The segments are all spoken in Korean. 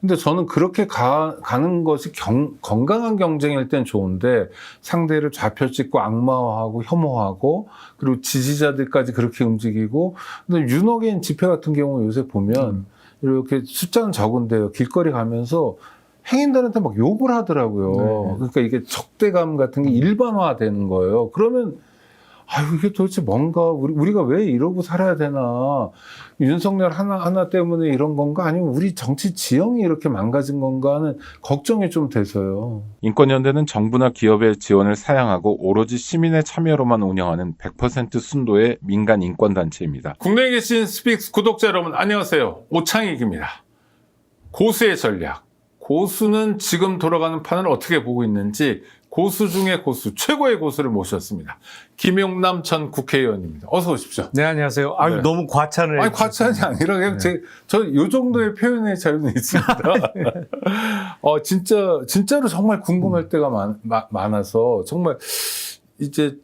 근데 저는 그렇게 가는 것이 건강한 경쟁일 땐 좋은데 상대를 좌표찍고 악마화하고 혐오하고 그리고 지지자들까지 그렇게 움직이고 근데 윤호개인 집회 같은 경우 요새 보면 이렇게 숫자는 적은데요. 길거리 가면서 행인들한테 막 욕을 하더라고요. 네. 그러니까 이게 적대감 같은 게 일반화되는 거예요. 그러면 아유, 이게 도대체 뭔가, 우리가 왜 이러고 살아야 되나. 윤석열 하나 때문에 이런 건가? 아니면 우리 정치 지형이 이렇게 망가진 건가 하는 걱정이 좀 돼서요. 인권연대는 정부나 기업의 지원을 사양하고 오로지 시민의 참여로만 운영하는 100% 순도의 민간 인권단체입니다. 국내에 계신 스픽스 구독자 여러분, 안녕하세요. 오창익입니다. 고수의 전략. 고수는 지금 돌아가는 판을 어떻게 보고 있는지 고수 중의 고수, 최고의 고수를 모셨습니다. 김용남 전 국회의원입니다. 어서 오십시오. 네, 안녕하세요. 아유, 네. 너무 과찬을. 아니, 과찬이 아니라 그냥 네. 저 요 정도의 표현의 자유는 있습니다. 진짜로 정말 궁금할 때가 많아서 정말 이제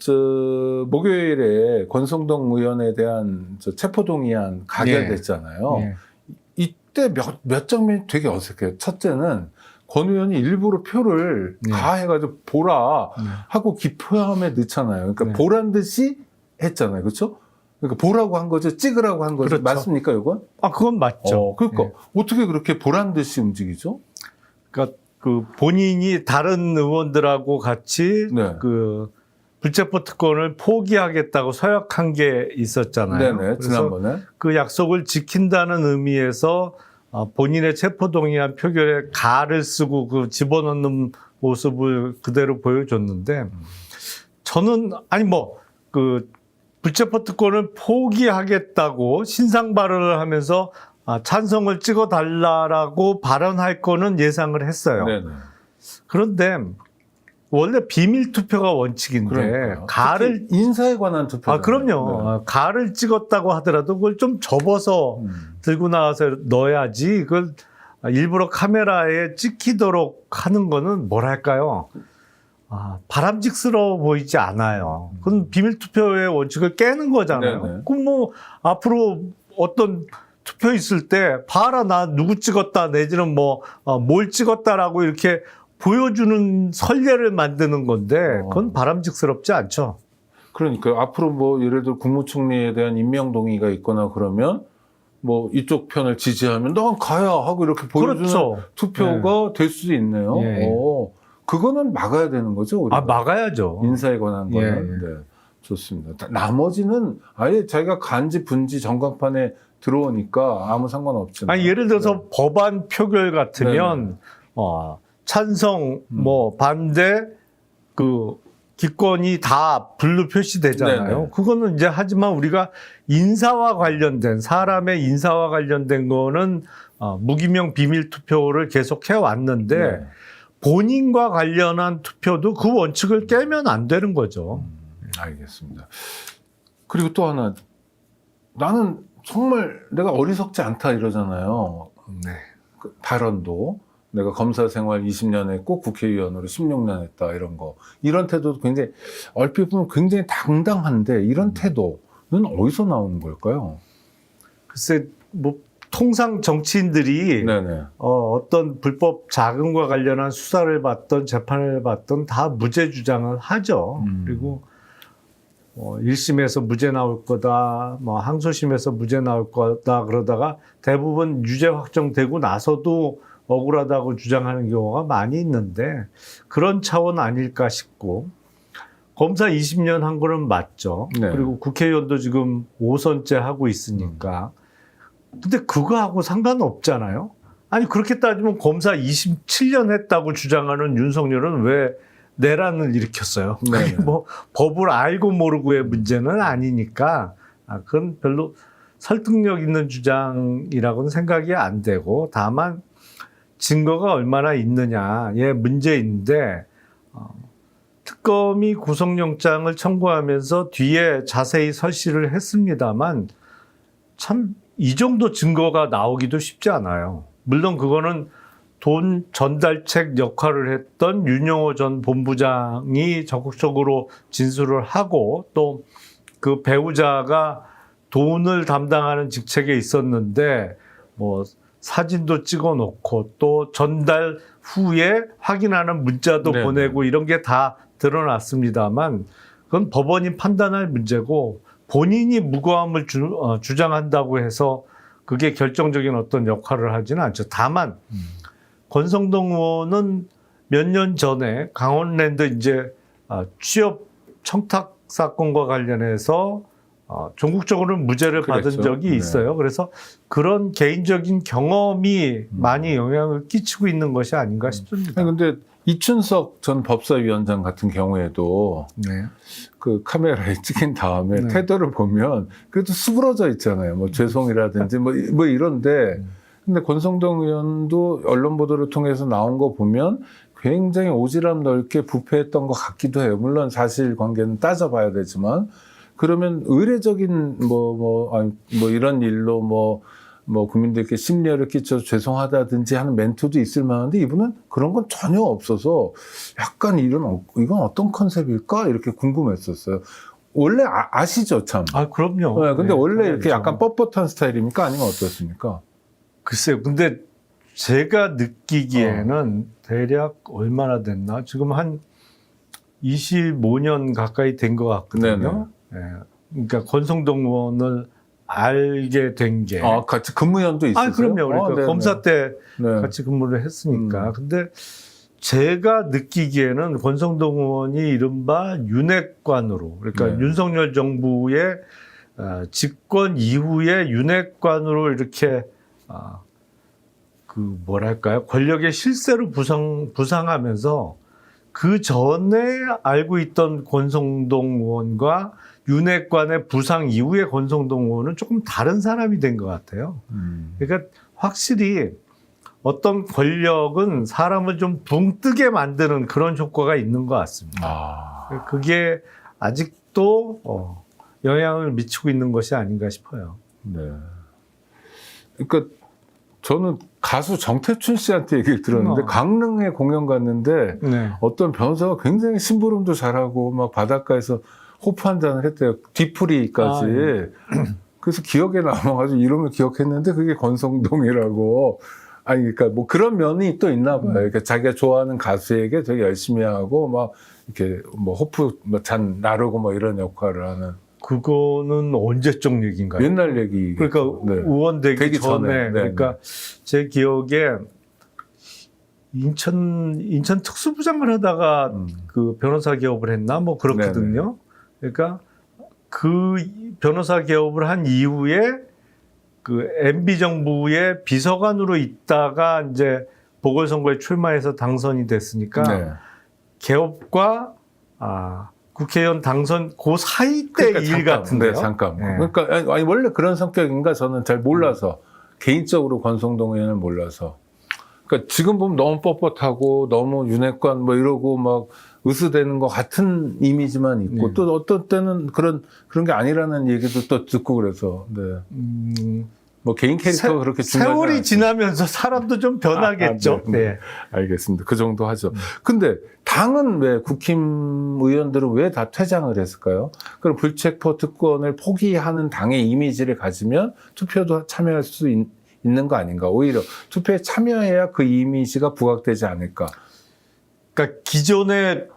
목요일에 권성동 의원에 대한 체포동의안 가결됐잖아요. 네. 이때 몇 장면이 되게 어색해요. 첫째는 권 의원이 일부러 표를 네. 가해가지고 보라 네. 하고 기표함에 넣잖아요. 그러니까 네. 보란 듯이 했잖아요. 그렇죠? 그러니까 보라고 한 거죠. 찍으라고 한 거죠. 그렇죠. 맞습니까, 이건? 아, 그건 맞죠. 그러니까 네. 어떻게 그렇게 보란 듯이 움직이죠? 그러니까 그 본인이 다른 의원들하고 같이 네. 그 불체포 특권을 포기하겠다고 서약한 게 있었잖아요. 네네. 그래서 지난번에. 그 약속을 지킨다는 의미에서 본인의 체포동의안 표결에 가를 쓰고 그 집어넣는 모습을 그대로 보여줬는데 저는 그 불체포 특권을 포기하겠다고 신상 발언을 하면서 찬성을 찍어달라고 발언할 거는 예상을 했어요. 네네. 그런데 원래 비밀 투표가 원칙인데 그러니까요. 가를 특히 인사에 관한 투표. 그럼요. 가를 찍었다고 하더라도 그걸 좀 접어서 들고 나와서 넣어야지. 그걸 일부러 카메라에 찍히도록 하는 거는 뭐랄까요? 바람직스러워 보이지 않아요. 그건 비밀 투표의 원칙을 깨는 거잖아요. 네네. 그럼 뭐 앞으로 어떤 투표 있을 때 봐라 나 누구 찍었다 내지는 뭘 찍었다라고 이렇게 보여주는 선례를 만드는 건데 그건 바람직스럽지 않죠. 그러니까 앞으로 뭐 예를 들어 국무총리에 대한 임명 동의가 있거나 그러면 뭐 이쪽 편을 지지하면 넌 가야 하고 이렇게 보여주는 그렇죠. 투표가 될 수도 있네요. 예. 그거는 막아야 되는 거죠. 우리가. 막아야죠. 인사에 관한 거는. 예. 네. 좋습니다. 나머지는 아예 자기가 간지 분지 전광판에 들어오니까 아무 상관없지만. 예를 들어서 네. 법안 표결 같으면 찬성 반대 그 기권이 다 블루 표시되잖아요. 네네. 그거는 이제 하지만 우리가 인사와 관련된 사람의 인사와 관련된 거는 무기명 비밀 투표를 계속 해왔는데 네. 본인과 관련한 투표도 그 원칙을 깨면 안 되는 거죠. 알겠습니다. 그리고 또 하나, 나는 정말 내가 어리석지 않다 이러잖아요. 네. 그 발언도. 내가 검사 생활 20년 했고 국회의원으로 16년 했다 이런 거. 이런 태도도 굉장히 얼핏 보면 굉장히 당당한데 이런 태도는 어디서 나오는 걸까요? 글쎄 통상 정치인들이 네네. 어떤 불법 자금과 관련한 수사를 받던 재판을 받던 다 무죄 주장을 하죠. 그리고 1심에서 무죄 나올 거다, 항소심에서 무죄 나올 거다 그러다가 대부분 유죄 확정되고 나서도 억울하다고 주장하는 경우가 많이 있는데 그런 차원 아닐까 싶고 검사 20년 한 거는 맞죠. 네. 그리고 국회의원도 지금 5선째 하고 있으니까 근데 그거하고 상관없잖아요. 그렇게 따지면 검사 27년 했다고 주장하는 윤석열은 왜 내란을 일으켰어요? 네. 그게 법을 알고 모르고의 문제는 아니니까 그건 별로 설득력 있는 주장이라고는 생각이 안 되고 다만 증거가 얼마나 있느냐의 문제인데 특검이 구속영장을 청구하면서 뒤에 자세히 설시를 했습니다만 참 이 정도 증거가 나오기도 쉽지 않아요. 물론 그거는 돈 전달책 역할을 했던 윤영호 전 본부장이 적극적으로 진술을 하고 또 그 배우자가 돈을 담당하는 직책에 있었는데 사진도 찍어 놓고 또 전달 후에 확인하는 문자도 네. 보내고 이런 게 다 드러났습니다만 그건 법원이 판단할 문제고 본인이 무고함을 주장한다고 해서 그게 결정적인 어떤 역할을 하지는 않죠. 다만 권성동 의원은 몇 년 전에 강원랜드 이제 취업 청탁 사건과 관련해서 전국적으로는 무죄를 받은 그랬죠. 적이 네. 있어요. 그래서 그런 개인적인 경험이 많이 영향을 끼치고 있는 것이 아닌가 싶습니다. 아니, 근데 이춘석 전 법사위원장 같은 경우에도 네. 그 카메라에 찍힌 다음에 네. 태도를 보면 그래도 수그러져 있잖아요. 뭐 죄송이라든지 뭐 이런데 근데 권성동 의원도 언론 보도를 통해서 나온 거 보면 굉장히 오지랖 넓게 부패했던 것 같기도 해요. 물론 사실관계는 따져봐야 되지만 그러면 의례적인 뭐 이런 일로 뭐 국민들께 심려를 끼쳐서 죄송하다든지 하는 멘트도 있을 만한데 이분은 그런 건 전혀 없어서 약간 이건 어떤 컨셉일까 이렇게 궁금했었어요. 원래 아시죠 참. 그럼요. 네, 근데 네, 원래 이렇게 알죠. 약간 뻣뻣한 스타일입니까 아니면 어떻습니까? 글쎄요. 근데 제가 느끼기에는 대략 얼마나 됐나? 지금 한 25년 가까이 된 것 같거든요. 네. 그러니까 권성동 의원을 알게 된 게. 같이 근무연도 있으세요? 그럼요. 그러니까 네네. 검사 때 네. 같이 근무를 했으니까. 근데 제가 느끼기에는 권성동 의원이 이른바 윤핵관으로, 그러니까 네. 윤석열 정부의 집권 이후에 윤핵관으로 이렇게 뭐랄까요? 권력의 실세로 부상하면서 그 전에 알고 있던 권성동 의원과 윤핵관의 부상 이후의 권성동 의원은 조금 다른 사람이 된 것 같아요. 그러니까 확실히 어떤 권력은 사람을 좀 붕 뜨게 만드는 그런 효과가 있는 것 같습니다. 그게 아직도 영향을 미치고 있는 것이 아닌가 싶어요. 네. 그러니까 저는 가수 정태춘 씨한테 얘기를 들었는데 강릉에 공연 갔는데 네. 어떤 변호사가 굉장히 심부름도 잘하고 막 바닷가에서 호프 한 잔을 했대요. 뒤풀이까지. 네. 그래서 기억에 남아가지고 이름을 기억했는데 그게 권성동이라고. 아니, 그러니까 뭐 그런 면이 또 있나 봐요. 그러니까 자기가 좋아하는 가수에게 되게 열심히 하고 막 이렇게 뭐 호프 잔 나르고 뭐 이런 역할을 하는. 그거는 언제적 얘기인가요? 옛날 얘기. 그러니까 네. 의원 되기 전에. 네, 그러니까 제 기억에 인천 특수부장을 하다가 그 변호사 개업을 했나 뭐 그렇거든요. 그러니까 그 변호사 개업을 한 이후에 그 MB 정부의 비서관으로 있다가 이제 보궐선거에 출마해서 당선이 됐으니까 네. 개업과 국회의원 당선 그 사이 때 일 같은데요. 네, 잠깐. 네. 그러니까 아니 원래 그런 성격인가 저는 잘 몰라서 개인적으로 권성동 의원을 몰라서. 그러니까 지금 보면 너무 뻣뻣하고 너무 윤핵관 뭐 이러고 막 으스대는 것 같은 이미지만 있고 또 어떤 때는 그런 게 아니라는 얘기도 또 듣고 그래서. 네. 뭐 개인 캐릭터가 그렇게 중요하지 세월이 않아요. 지나면서 사람도 좀 변하겠죠. 네. 알겠습니다. 그 정도 하죠. 근데 당은 왜 국힘 의원들은 왜 다 퇴장을 했을까요? 그럼 불체포 특권을 포기하는 당의 이미지를 가지면 투표도 참여할 수 있는 거 아닌가? 오히려 투표에 참여해야 그 이미지가 부각되지 않을까? 그러니까 기존의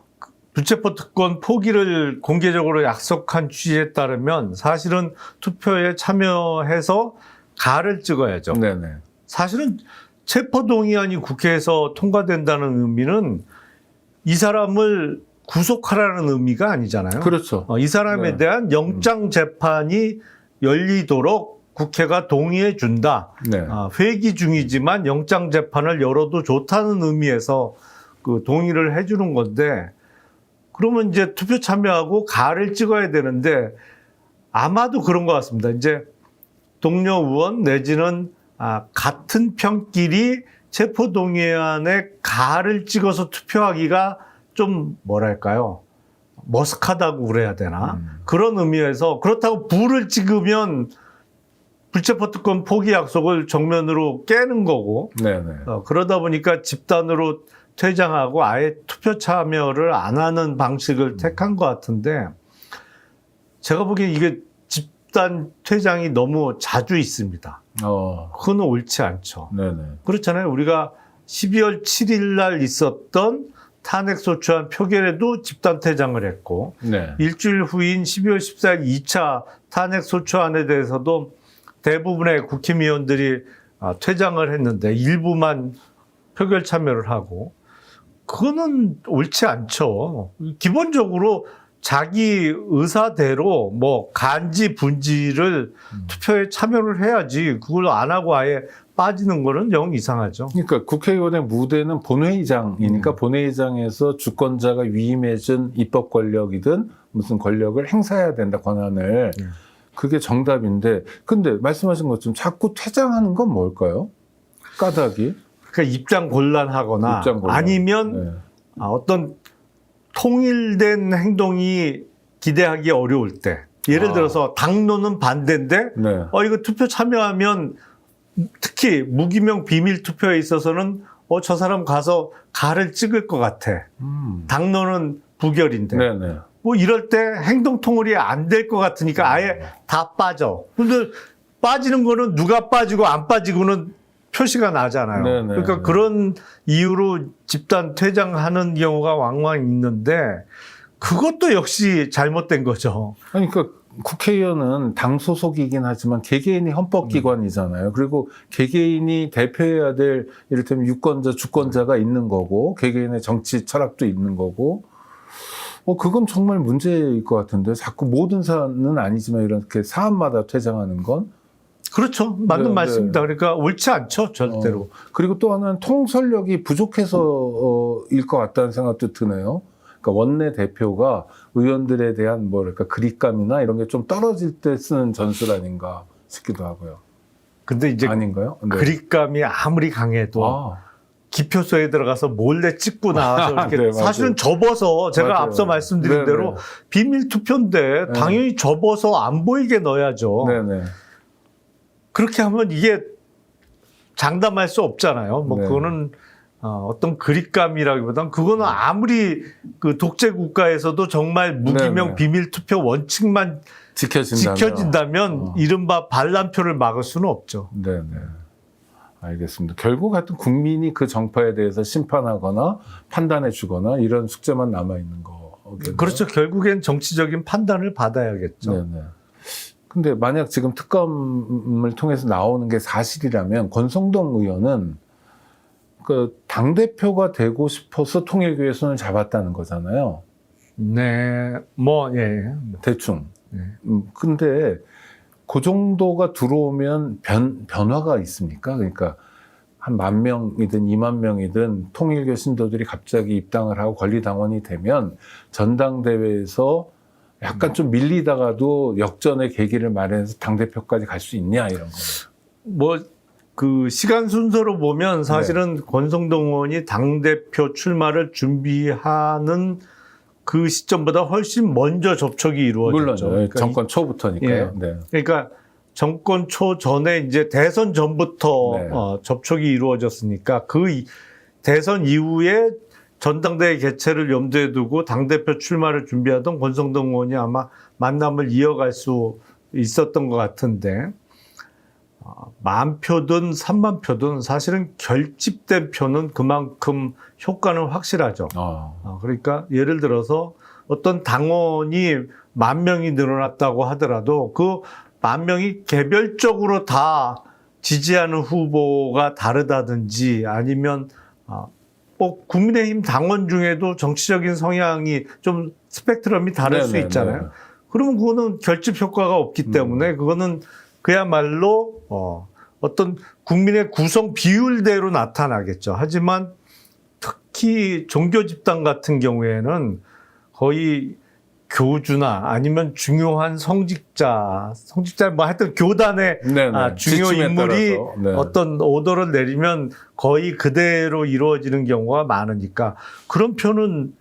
불체포 특권 포기를 공개적으로 약속한 취지에 따르면 사실은 투표에 참여해서 가를 찍어야죠. 네네. 사실은 체포동의안이 국회에서 통과된다는 의미는 이 사람을 구속하라는 의미가 아니잖아요. 그렇죠. 이 사람에 네. 대한 영장 재판이 열리도록 국회가 동의해 준다. 네. 회기 중이지만 영장 재판을 열어도 좋다는 의미에서 그 동의를 해주는 건데, 그러면 이제 투표 참여하고 가를 찍어야 되는데 아마도 그런 것 같습니다. 이제 동료 의원 내지는 같은 편끼리 체포동의안에 가를 찍어서 투표하기가 좀 뭐랄까요? 머쓱하다고 그래야 되나? 그런 의미에서, 그렇다고 불을 찍으면 불체포특권 포기 약속을 정면으로 깨는 거고, 네네. 그러다 보니까 집단으로 퇴장하고 아예 투표 참여를 안 하는 방식을 택한 것 같은데, 제가 보기엔 이게 집단 퇴장이 너무 자주 있습니다. 그건 옳지 않죠. 네네. 그렇잖아요. 우리가 12월 7일 날 있었던 탄핵소추안 표결에도 집단 퇴장을 했고 네. 일주일 후인 12월 14일 2차 탄핵소추안에 대해서도 대부분의 국힘의원들이 퇴장을 했는데 일부만 표결 참여를 하고 그거는 옳지 않죠. 기본적으로 자기 의사대로 뭐 간지 분지를 투표에 참여를 해야지 그걸 안 하고 아예 빠지는 거는 영 이상하죠. 그러니까 국회의원의 무대는 본회의장이니까 본회의장에서 주권자가 위임해준 입법 권력이든 무슨 권력을 행사해야 된다, 권한을. 그게 정답인데, 근데 말씀하신 것처럼 자꾸 퇴장하는 건 뭘까요? 까닭이? 그러니까 입장 곤란하거나 입장 곤란. 아니면 네. 어떤 통일된 행동이 기대하기 어려울 때 예를 들어서 당론은 반대인데 네. 이거 투표 참여하면 특히 무기명 비밀 투표에 있어서는 저 사람 가서 가를 찍을 것 같아. 당론은 부결인데. 네네. 뭐 이럴 때 행동 통일이 안 될 것 같으니까 아예 다 빠져. 근데 빠지는 거는 누가 빠지고 안 빠지고는 표시가 나잖아요. 네네. 그러니까 그런 이유로 집단 퇴장하는 경우가 왕왕 있는데 그것도 역시 잘못된 거죠. 아니, 그러니까 국회의원은 당 소속이긴 하지만 개개인이 헌법기관이잖아요. 그리고 개개인이 대표해야 될 이를테면 유권자, 주권자가 있는 거고 개개인의 정치 철학도 있는 거고 그건 정말 문제일 것 같은데 자꾸 모든 사안은 아니지만 이렇게 사안마다 퇴장하는 건 그렇죠. 맞는 네, 말씀입니다. 그러니까 옳지 않죠. 절대로. 그리고 또 하나는 통솔력이 부족해서일 것 같다는 생각도 드네요. 그러니까 원내 대표가 의원들에 대한 뭐랄까 그립감이나 이런 게 좀 떨어질 때 쓰는 전술 아닌가 싶기도 하고요. 근데 이제 아닌가요? 네. 그립감이 아무리 강해도 기표소에 들어가서 몰래 찍고 나와서 이렇게 네, 사실은 접어서 제가 맞아요. 앞서 말씀드린 네네. 대로 비밀 투표인데 당연히 접어서 안 보이게 넣어야죠. 네네. 그렇게 하면 이게 장담할 수 없잖아요. 뭐 네. 그거는 어떤 그립감이라기보다는 그거는 아무리 그 독재 국가에서도 정말 무기명 네네. 비밀 투표 원칙만 지켜진다면 이른바 반란표를 막을 수는 없죠. 네네. 알겠습니다. 결국 하여튼 국민이 그 정파에 대해서 심판하거나 판단해 주거나 이런 숙제만 남아있는 거겠네요. 그렇죠. 결국엔 정치적인 판단을 받아야겠죠. 네네. 근데 만약 지금 특검을 통해서 나오는 게 사실이라면 권성동 의원은 그 당대표가 되고 싶어서 통일교의 손을 잡았다는 거잖아요. 네, 예. 대충. 네. 근데 그 정도가 들어오면 변화가 있습니까? 그러니까 한 10,000명이든 20,000명이든 통일교 신도들이 갑자기 입당을 하고 권리당원이 되면 전당대회에서 약간 좀 밀리다가도 역전의 계기를 마련해서 당대표까지 갈 수 있냐 이런 거. 그 시간 순서로 보면 사실은 권성동 의원이 당대표 출마를 준비하는 그 시점보다 훨씬 먼저 접촉이 이루어졌죠. 물론 그러니까 정권 초부터니까요. 예. 네. 그러니까 정권 초 전에 이제 대선 전부터 네. 접촉이 이루어졌으니까 그 대선 이후에 전당대회 개최를 염두에 두고 당대표 출마를 준비하던 권성동 의원이 아마 만남을 이어갈 수 있었던 것 같은데 10,000표든 30,000표든 사실은 결집된 표는 그만큼 효과는 확실하죠. 그러니까 예를 들어서 어떤 당원이 10,000명이 늘어났다고 하더라도 그 10,000명이 개별적으로 다 지지하는 후보가 다르다든지 아니면 국민의힘 당원 중에도 정치적인 성향이 좀 스펙트럼이 다를 수 있잖아요. 그러면 그거는 결집 효과가 없기 때문에 그거는 그야말로 어떤 국민의 구성 비율대로 나타나겠죠. 하지만 특히 종교 집단 같은 경우에는 거의 교주나 아니면 중요한 성직자 뭐 하여튼 교단의 중요 인물이 어떤 오더를 내리면 거의 그대로 이루어지는 경우가 많으니까 그런 표는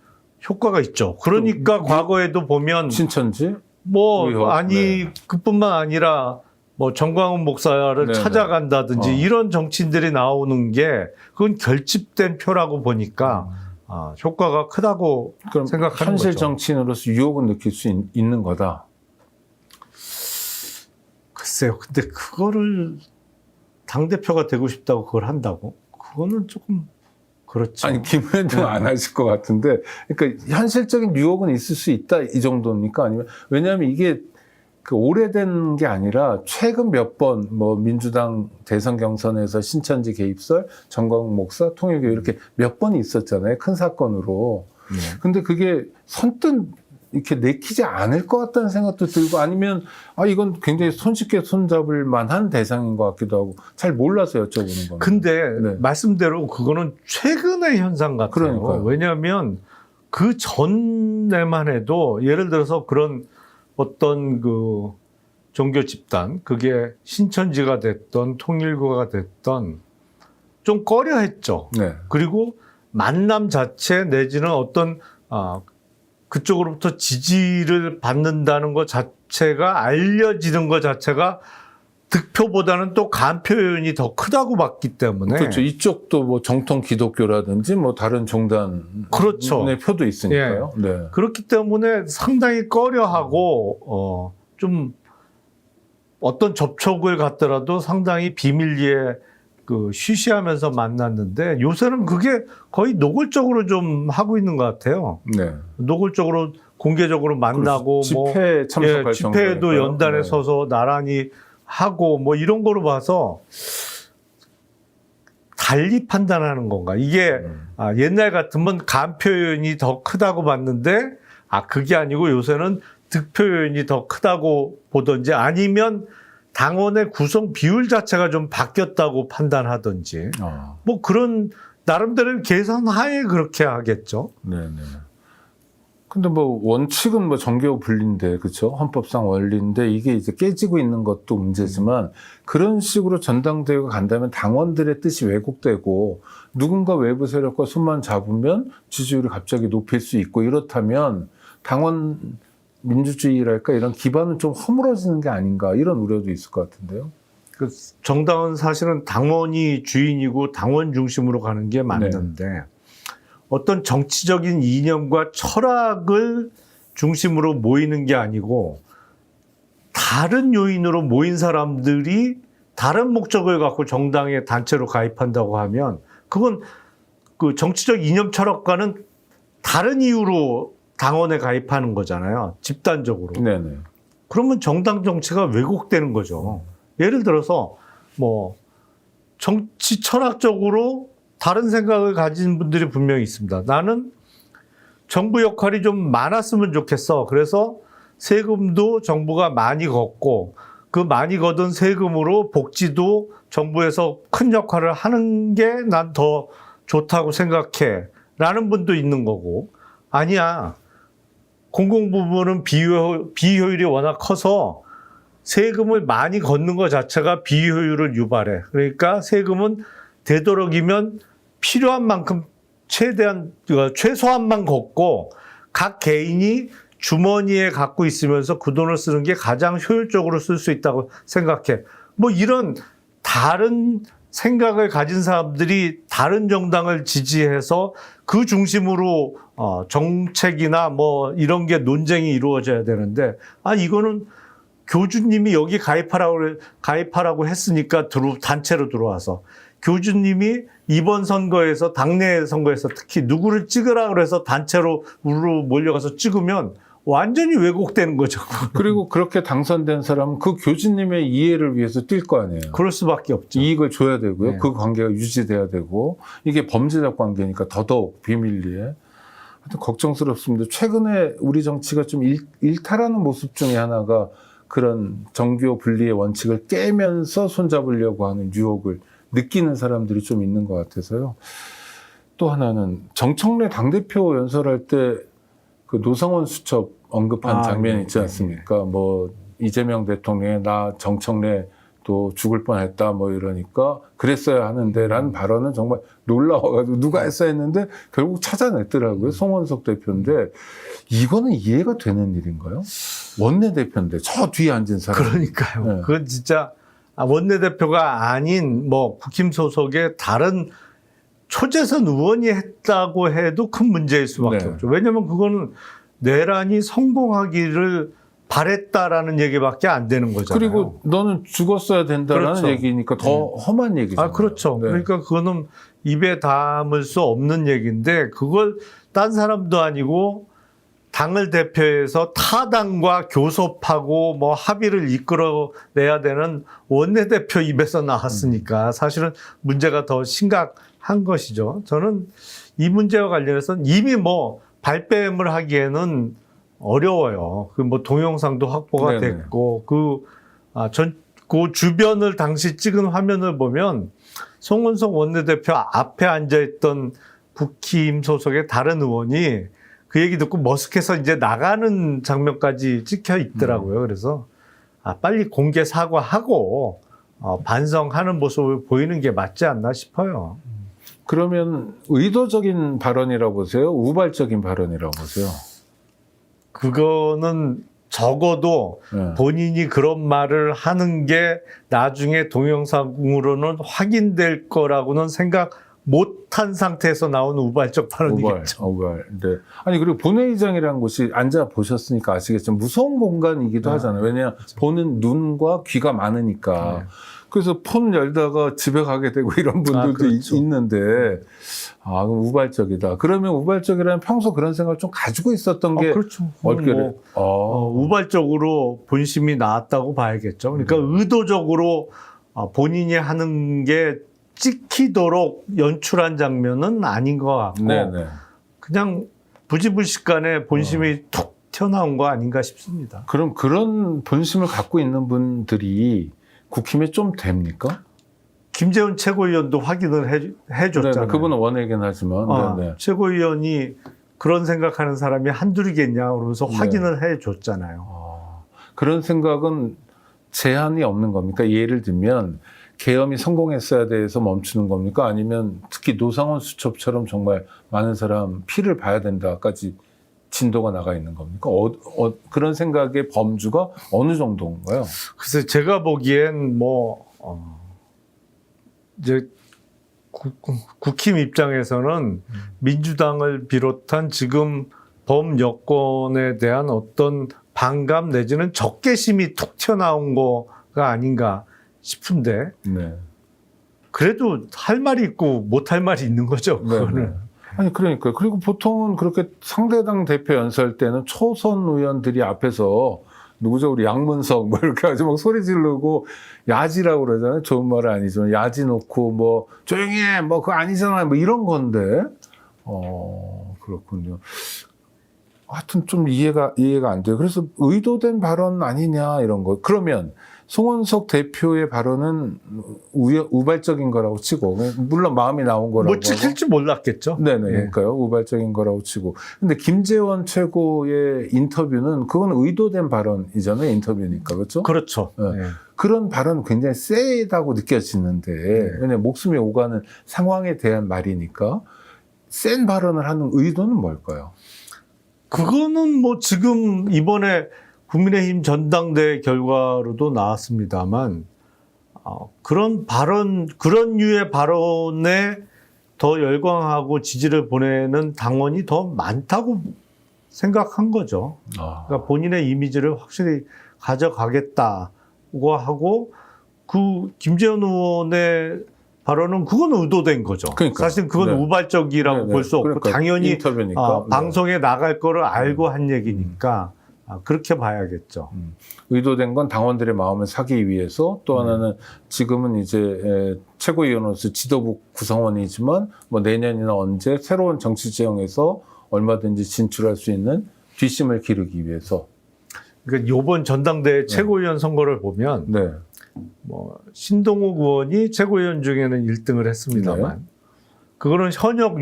효과가 있죠. 그러니까 과거에도 보면 신천지 그뿐만 아니라 정광훈 목사를 찾아간다든지 이런 정치인들이 나오는 게 그건 결집된 표라고 보니까 효과가 크다고 생각하는 현실 거죠. 정치인으로서 유혹은 느낄 수 있는 거다. 글쎄요. 근데 그거를 당대표가 되고 싶다고 그걸 한다고? 그거는 조금 그렇죠. 아니 김의원도 안 하실 것 같은데, 그러니까 현실적인 유혹은 있을 수 있다 이 정도입니까? 아니면 왜냐하면 이게 그 오래된 게 아니라 최근 몇 번 뭐 민주당 대선 경선에서 신천지 개입설, 정광훈 목사 통일교 이렇게 몇 번이 있었잖아요. 큰 사건으로. 근데 그게 선뜻 이렇게 내키지 않을 것 같다는 생각도 들고, 아니면 이건 굉장히 손쉽게 손잡을 만한 대상인 것 같기도 하고 잘 몰라서 여쭤보는 겁니다. 근데 네. 말씀대로 그거는 최근의 현상 같아요. 그러니까요. 왜냐하면 그 전에만 해도 예를 들어서 그런 어떤 그 종교 집단, 그게 신천지가 됐던 통일교가 됐던 좀 꺼려했죠. 네. 그리고 만남 자체 내지는 어떤 그쪽으로부터 지지를 받는다는 것 자체가 알려지는 것 자체가 득표보다는 또 간표 요인이 더 크다고 봤기 때문에 그렇죠. 이쪽도 뭐 정통 기독교라든지 뭐 다른 종단의 그렇죠. 표도 있으니까요. 네. 그렇기 때문에 상당히 꺼려하고 좀 어떤 접촉을 갖더라도 상당히 비밀리에 그 쉬쉬하면서 만났는데 요새는 그게 거의 노골적으로 좀 하고 있는 것 같아요. 네. 노골적으로 공개적으로 만나고 집회에 참석할 집회에도 정도니까요. 연단에 네. 서서 나란히 하고 뭐 이런 거로 봐서 달리 판단하는 건가? 이게 옛날 같으면 간표 요인이 더 크다고 봤는데 그게 아니고 요새는 득표 요인이 더 크다고 보든지 아니면 당원의 구성 비율 자체가 좀 바뀌었다고 판단하든지 뭐 그런 나름대로 계산하에 그렇게 하겠죠. 네네. 근데 뭐 원칙은 뭐 정교 분리인데, 그렇죠? 헌법상 원리인데 이게 이제 깨지고 있는 것도 문제지만 그런 식으로 전당대회가 간다면 당원들의 뜻이 왜곡되고 누군가 외부 세력과 손만 잡으면 지지율이 갑자기 높일 수 있고, 이렇다면 당원 민주주의랄까 이런 기반은 좀 허물어지는 게 아닌가, 이런 우려도 있을 것 같은데요. 그 정당은 사실은 당원이 주인이고 당원 중심으로 가는 게 맞는데 어떤 정치적인 이념과 철학을 중심으로 모이는 게 아니고 다른 요인으로 모인 사람들이 다른 목적을 갖고 정당의 단체로 가입한다고 하면 그건 그 정치적 이념 철학과는 다른 이유로 당원에 가입하는 거잖아요. 집단적으로. 네네. 그러면 정당 정치가 왜곡되는 거죠. 예를 들어서 뭐 정치 철학적으로 다른 생각을 가진 분들이 분명히 있습니다. 나는 정부 역할이 좀 많았으면 좋겠어. 그래서 세금도 정부가 많이 걷고 그 많이 걷은 세금으로 복지도 정부에서 큰 역할을 하는 게 난 더 좋다고 생각해. 라는 분도 있는 거고, 아니야. 공공부문은 비효율이 워낙 커서 세금을 많이 걷는 것 자체가 비효율을 유발해. 그러니까 세금은 되도록이면 필요한 만큼 최소한만 걷고 각 개인이 주머니에 갖고 있으면서 그 돈을 쓰는 게 가장 효율적으로 쓸 수 있다고 생각해. 뭐 이런 다른 생각을 가진 사람들이 다른 정당을 지지해서 그 중심으로 정책이나 뭐 이런 게 논쟁이 이루어져야 되는데, 이거는 교주님이 여기 가입하라고 했으니까 단체로 들어와서 교주님이 이번 선거에서 당내 선거에서 특히 누구를 찍으라 그래서 단체로 몰려가서 찍으면 완전히 왜곡되는 거죠. 그리고 그렇게 당선된 사람은 그 교주님의 이해를 위해서 뛸 거 아니에요. 그럴 수밖에 없죠. 이익을 줘야 되고요. 네. 그 관계가 유지돼야 되고, 이게 범죄적 관계니까 더더욱 비밀리에. 하여튼 걱정스럽습니다. 최근에 우리 정치가 좀 일탈하는 모습 중에 하나가 그런 정교 분리의 원칙을 깨면서 손잡으려고 하는 유혹을 느끼는 사람들이 좀 있는 것 같아서요. 또 하나는 정청래 당대표 연설할 때 그 노상원 수첩 언급한 장면이 있지 않습니까? 뭐 이재명 대통령이 나 정청래 또 죽을 뻔했다 뭐 이러니까 그랬어야 하는데라는 발언은 정말 놀라워가지고 누가 했어야 했는데 결국 찾아냈더라고요. 송원석 대표인데 이거는 이해가 되는 일인가요? 원내대표인데 저 뒤에 앉은 사람. 그러니까요. 네. 그건 진짜 원내대표가 아닌 뭐 국힘 소속의 다른 초재선 의원이 했다고 해도 큰 문제일 수밖에 네. 없죠. 왜냐하면 그거는 내란이 성공하기를 바랬다라는 얘기밖에 안 되는 거잖아요. 그리고 너는 죽었어야 된다라는 그렇죠. 얘기니까 더 험한 얘기잖아요. 그렇죠. 네. 그러니까 그거는 입에 담을 수 없는 얘기인데 그걸 딴 사람도 아니고 당을 대표해서 타당과 교섭하고 뭐 합의를 이끌어내야 되는 원내대표 입에서 나왔으니까 사실은 문제가 더 심각한 것이죠. 저는 이 문제와 관련해서는 이미 뭐 발뺌을 하기에는 어려워요. 그 뭐 동영상도 확보가 네네. 됐고 그 주변을 당시 찍은 화면을 보면 송원석 원내대표 앞에 앉아있던 국힘 소속의 다른 의원이 그 얘기 듣고 머쓱해서 이제 나가는 장면까지 찍혀 있더라고요. 그래서 빨리 공개 사과하고 반성하는 모습을 보이는 게 맞지 않나 싶어요. 그러면 의도적인 발언이라고 보세요? 우발적인 발언이라고 보세요? 그거는 적어도 네. 본인이 그런 말을 하는 게 나중에 동영상으로는 확인될 거라고는 생각 못한 상태에서 나온 우발적 발언이겠죠. 우발. 네. 아니, 그리고 본회의장이라는 곳이 앉아 보셨으니까 아시겠지만 무서운 공간이기도 하잖아요. 왜냐하면 보는 눈과 귀가 많으니까. 네. 그래서 폰 열다가 집에 가게 되고 이런 분들도 그렇죠. 있는데, 그럼 우발적이다. 그러면 우발적이라면 평소 그런 생각을 좀 가지고 있었던 게 그렇죠. 얼결에. 우발적으로 본심이 나왔다고 봐야겠죠. 그러니까 의도적으로 본인이 하는 게 찍히도록 연출한 장면은 아닌 것 같고 네네. 그냥 부지불식간에 본심이 툭 튀어나온 거 아닌가 싶습니다. 그럼 그런 본심을 갖고 있는 분들이 국힘에 좀 됩니까? 김재원 최고위원도 확인을 해줬잖아요. 네네. 그분은 원외긴 하지만. 네네. 최고위원이 그런 생각하는 사람이 한둘이겠냐 그러면서 확인을 해줬잖아요. 그런 생각은 제한이 없는 겁니까? 예를 들면 계엄이 성공했어야 돼서 멈추는 겁니까? 아니면 특히 노상원 수첩처럼 정말 많은 사람 피를 봐야 된다까지 진도가 나가 있는 겁니까? 그런 생각의 범주가 어느 정도인가요? 그래서 제가 보기엔 이제 국힘 입장에서는 민주당을 비롯한 지금 범여권에 대한 어떤 반감 내지는 적개심이 툭 튀어나온 거가 아닌가 싶은데 네. 그래도 할 말이 있고 못할 말이 있는 거죠. 그거는. 아니 그러니까 그리고 보통은 그렇게 상대당 대표 연설 때는 초선 의원들이 앞에서 누구죠? 우리 양문석 뭐 이렇게 아주 막 소리 지르고 야지라고 그러잖아요. 좋은 말은 아니지만 야지 놓고 뭐 조용히 해. 뭐 그거 아니잖아. 뭐 이런 건데. 그렇군요. 하여튼 좀 이해가 안 돼요. 그래서 의도된 발언 아니냐 이런 거. 그러면 송원석 대표의 발언은 우발적인 거라고 치고, 물론 마음이 나온 거라고. 뭐 찍힐지 몰랐겠죠. 네네. 그러니까요. 우발적인 거라고 치고. 근데 김재원 최고의 인터뷰는 그건 의도된 발언이잖아요. 인터뷰니까. 그렇죠? 그렇죠. 네. 네. 그런 발언은 굉장히 세다고 느껴지는데, 왜냐면 목숨이 오가는 상황에 대한 말이니까, 센 발언을 하는 의도는 뭘까요? 그거는 뭐 지금 이번에 국민의힘 전당대회 결과로도 나왔습니다만 그런 류의 발언에 더 열광하고 지지를 보내는 당원이 더 많다고 생각한 거죠. 그러니까 본인의 이미지를 확실히 가져가겠다고 하고 그 김재원 의원의 발언은 그건 의도된 거죠. 그러니까요. 사실 그건 우발적이라고 볼 수 없고 그러니까 당연히 인터뷰니까. 방송에 나갈 거를 알고 한 얘기니까 그렇게 봐야겠죠. 의도된 건 당원들의 마음을 사기 위해서, 또 하나는 지금은 이제 최고위원으로서 지도부 구성원이지만 뭐 내년이나 언제 새로운 정치 지형에서 얼마든지 진출할 수 있는 뒷심을 기르기 위해서. 그러니까 이번 전당대회 최고위원 선거를 보면 네. 뭐 신동욱 의원이 최고위원 중에는 1등을 했습니다만 그거는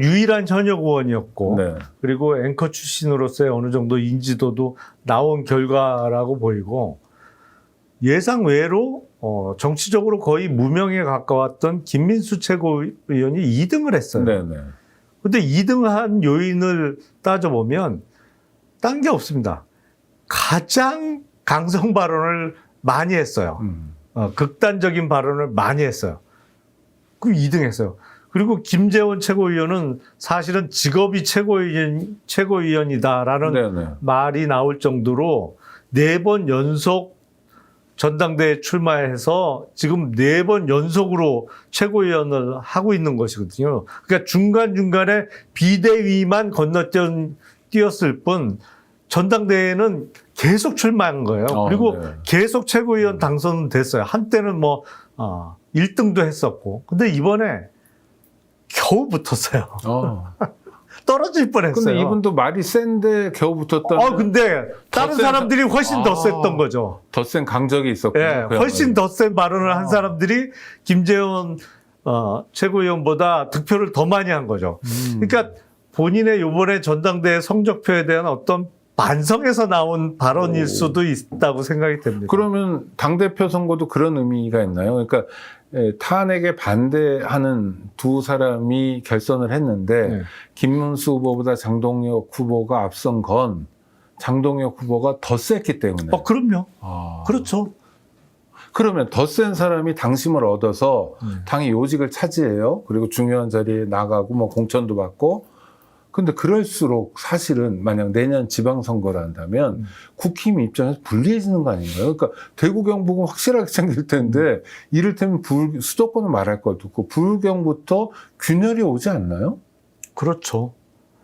유일한 현역 의원이었고 네. 그리고 앵커 출신으로서의 어느 정도 인지도도 나온 결과라고 보이고 예상 외로 정치적으로 거의 무명에 가까웠던 김민수 최고위원이 2등을 했어요. 네네. 근데 2등한 요인을 따져보면 딴 게 없습니다. 가장 강성 발언을 많이 했어요. 극단적인 발언을 많이 했어요. 그 2등 했어요. 그리고 김재원 최고위원은 사실은 직업이 최고위원이다라는 네네. 말이 나올 정도로 4번 연속 전당대회 출마해서 지금 4번 연속으로 최고위원을 하고 있는 것이거든요. 그러니까 중간중간에 비대위만 건너뛰었을 뿐 전당대회는 계속 출마한 거예요. 그리고 네. 계속 최고위원 당선됐어요. 한때는 뭐 1등도 했었고. 근데 이번에 겨우 붙었어요. 떨어질 뻔했어요. 근데 이분도 말이 센데 겨우 붙었다. 근데 다른 센 사람들이 훨씬 더 셌던 거죠. 더 센 강적이 있었군요. 예, 훨씬 더 센 발언을 한 사람들이 김재원 최고위원보다 득표를 더 많이 한 거죠. 그러니까 본인의 이번에 전당대회 성적표에 대한 어떤 반성에서 나온 발언일 수도 있다고 생각이 됩니다. 그러면 당대표 선거도 그런 의미가 있나요? 그러니까 탄핵에 반대하는 두 사람이 결선을 했는데 네. 김문수 후보보다 장동혁 후보가 앞선 건 장동혁 후보가 더 셌기 때문에. 그럼요. 아. 그렇죠. 그러면 더 센 사람이 당심을 얻어서 당의 요직을 차지해요. 그리고 중요한 자리에 나가고 뭐 공천도 받고. 근데 그럴수록 사실은 만약 내년 지방선거를 한다면 국힘 입장에서 불리해지는 거 아닌가요? 그러니까 대구 경북은 확실하게 챙길 텐데 이를테면 수도권은 말할 것도 없고 불경부터 균열이 오지 않나요? 그렇죠.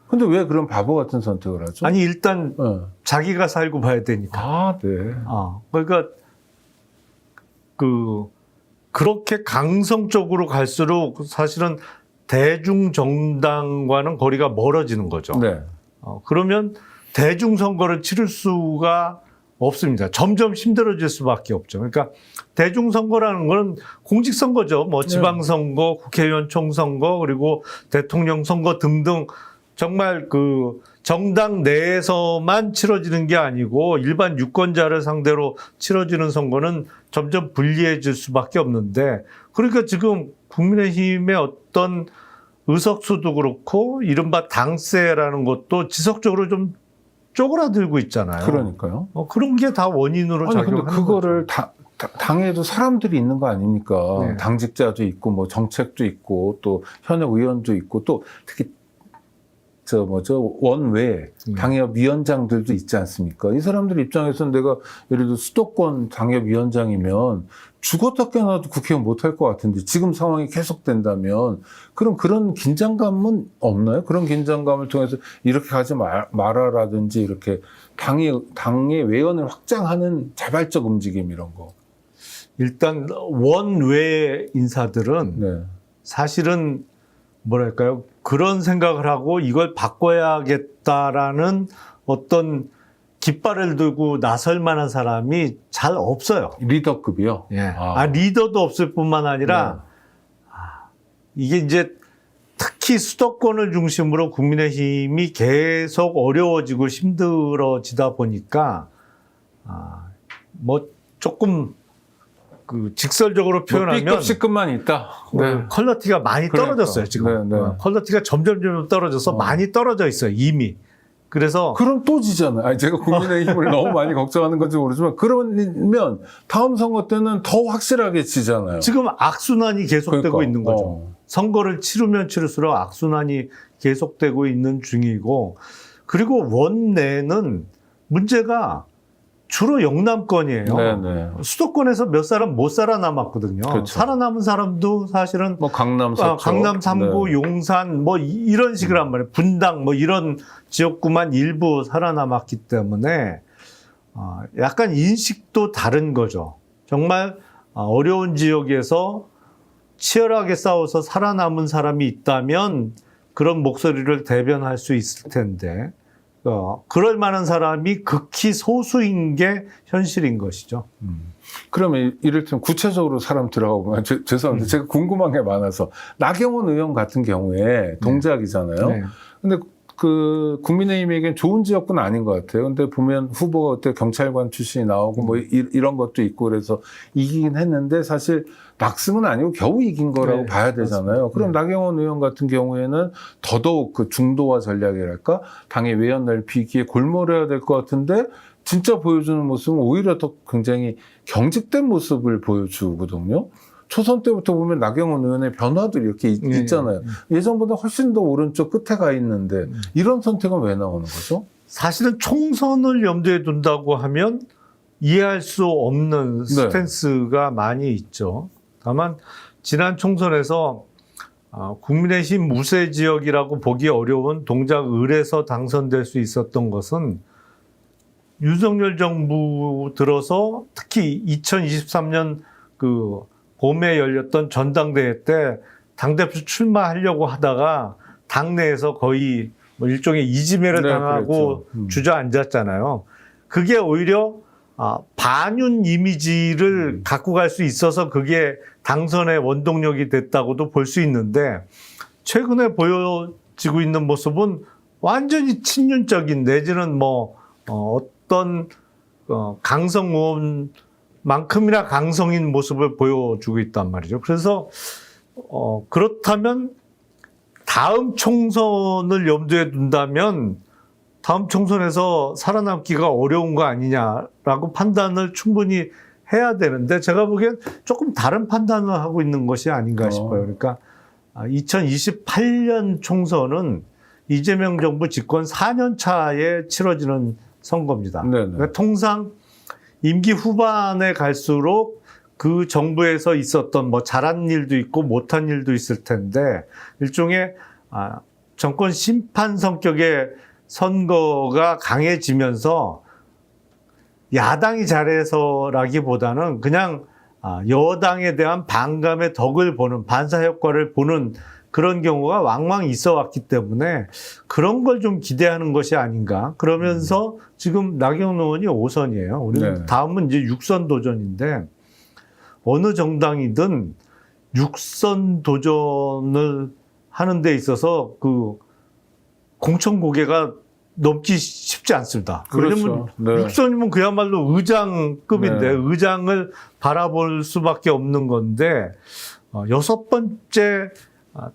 근데 왜 그런 바보 같은 선택을 하죠? 아니 일단 자기가 살고 봐야 되니까. 네. 그러니까 그렇게 강성적으로 갈수록 사실은 대중정당과는 거리가 멀어지는 거죠. 네. 그러면 대중선거를 치를 수가 없습니다. 점점 힘들어질 수밖에 없죠. 그러니까 대중선거라는 건 공직선거죠. 뭐 지방선거, 국회의원 총선거, 그리고 대통령 선거 등등 정말 정당 내에서만 치러지는 게 아니고 일반 유권자를 상대로 치러지는 선거는 점점 불리해질 수밖에 없는데, 그러니까 지금 국민의힘의 어떤 의석수도 그렇고 이른바 당세라는 것도 지속적으로 좀 쪼그라들고 있잖아요. 그러니까요. 그런 게 다 원인으로 아니, 근데 작용하는 그거를 거죠. 당에도 사람들이 있는 거 아닙니까? 네. 당직자도 있고, 뭐 정책도 있고, 또 현역 의원도 있고, 또 특히 원외 당협위원장들도 있지 않습니까? 이 사람들 입장에서는 내가 예를 들어 수도권 당협위원장이면 죽었다 깨어나도 국회의원 못할 것 같은데 지금 상황이 계속된다면 그럼 그런 긴장감은 없나요? 그런 긴장감을 통해서 이렇게 가지 말아라든지 이렇게 당의 외연을 확장하는 자발적 움직임 이런 거. 일단 원외 인사들은 네. 사실은 뭐랄까요? 그런 생각을 하고 이걸 바꿔야겠다라는 어떤 깃발을 들고 나설 만한 사람이 잘 없어요. 리더급이요? 예. 리더도 없을 뿐만 아니라 이게 이제 특히 수도권을 중심으로 국민의힘이 계속 어려워지고 힘들어지다 보니까 뭐 조금 직설적으로 표현하면 B급,C급만 있다. 네. 퀄리티가 많이 떨어졌어요, 지금. 네. 퀄리티가 점점 떨어져서 많이 떨어져 있어요, 이미. 그래서 그럼 또 지잖아요. 제가 국민의힘을 너무 많이 걱정하는 건지 모르지만 그러면 다음 선거 때는 더 확실하게 지잖아요. 지금 악순환이 계속되고 그러니까, 있는 거죠. 선거를 치르면 치를수록 악순환이 계속되고 있는 중이고, 그리고 원내는 문제가 주로 영남권이에요. 네네. 수도권에서 몇 사람 못 살아남았거든요. 그렇죠. 살아남은 사람도 사실은 뭐 강남 서쪽, 강남 3구, 네. 용산 뭐 이런 식으로 한 말이에요. 분당 뭐 이런 지역구만 일부 살아남았기 때문에 약간 인식도 다른 거죠. 정말 어려운 지역에서 치열하게 싸워서 살아남은 사람이 있다면 그런 목소리를 대변할 수 있을 텐데 그럴 만한 사람이 극히 소수인 게 현실인 것이죠. 그러면 이를테면 구체적으로 사람 들어가고 보면 죄송합니다. 제가 궁금한 게 많아서 나경원 의원 같은 경우에 동작이잖아요. 네. 근데 국민의힘에겐 좋은 지역구는 아닌 것 같아요. 근데 보면 후보가 그때 경찰관 출신이 나오고 뭐 이런 것도 있고 그래서 이기긴 했는데 사실 낙승은 아니고 겨우 이긴 거라고 봐야 되잖아요. 그럼 나경원 의원 같은 경우에는 더더욱 중도화 전략이랄까? 당의 외연 넓히기에 골몰해야 될 것 같은데 진짜 보여주는 모습은 오히려 더 굉장히 경직된 모습을 보여주거든요. 초선 때부터 보면 나경원 의원의 변화들이 이렇게 있잖아요. 예전보다 훨씬 더 오른쪽 끝에 가 있는데 이런 선택은 왜 나오는 거죠? 사실은 총선을 염두에 둔다고 하면 이해할 수 없는 네. 스탠스가 많이 있죠. 다만 지난 총선에서 국민의힘 무세 지역이라고 보기 어려운 동작을에서 당선될 수 있었던 것은 윤석열 정부 들어서 특히 2023년 그 봄에 열렸던 전당대회 때 당대표 출마하려고 하다가 당내에서 거의 뭐 일종의 이지매를 네, 당하고 그랬죠. 주저앉았잖아요. 그게 오히려 반윤 이미지를 갖고 갈 수 있어서 그게 당선의 원동력이 됐다고도 볼 수 있는데 최근에 보여지고 있는 모습은 완전히 친윤적인 내지는 뭐 어떤 강성 의원만큼이나 강성인 모습을 보여주고 있단 말이죠. 그래서 그렇다면 다음 총선을 염두에 둔다면 다음 총선에서 살아남기가 어려운 거 아니냐라고 판단을 충분히 해야 되는데 제가 보기엔 조금 다른 판단을 하고 있는 것이 아닌가 싶어요. 그러니까 2028년 총선은 이재명 정부 집권 4년 차에 치러지는 선거입니다. 그러니까 통상 임기 후반에 갈수록 그 정부에서 있었던 뭐 잘한 일도 있고 못한 일도 있을 텐데 일종의 정권 심판 성격의 선거가 강해지면서 야당이 잘해서라기보다는 그냥 여당에 대한 반감의 덕을 보는 반사 효과를 보는 그런 경우가 왕왕 있어 왔기 때문에 그런 걸 좀 기대하는 것이 아닌가. 그러면서 지금 나경원 의원이 5선이에요. 우리는 다음은 이제 6선 도전인데 어느 정당이든 6선 도전을 하는 데 있어서 그 공천 고개가 넘기 쉽지 않습니다. 그렇죠. 왜냐면 6선이면 그야말로 의장급인데 의장을 바라볼 수밖에 없는 건데 6번째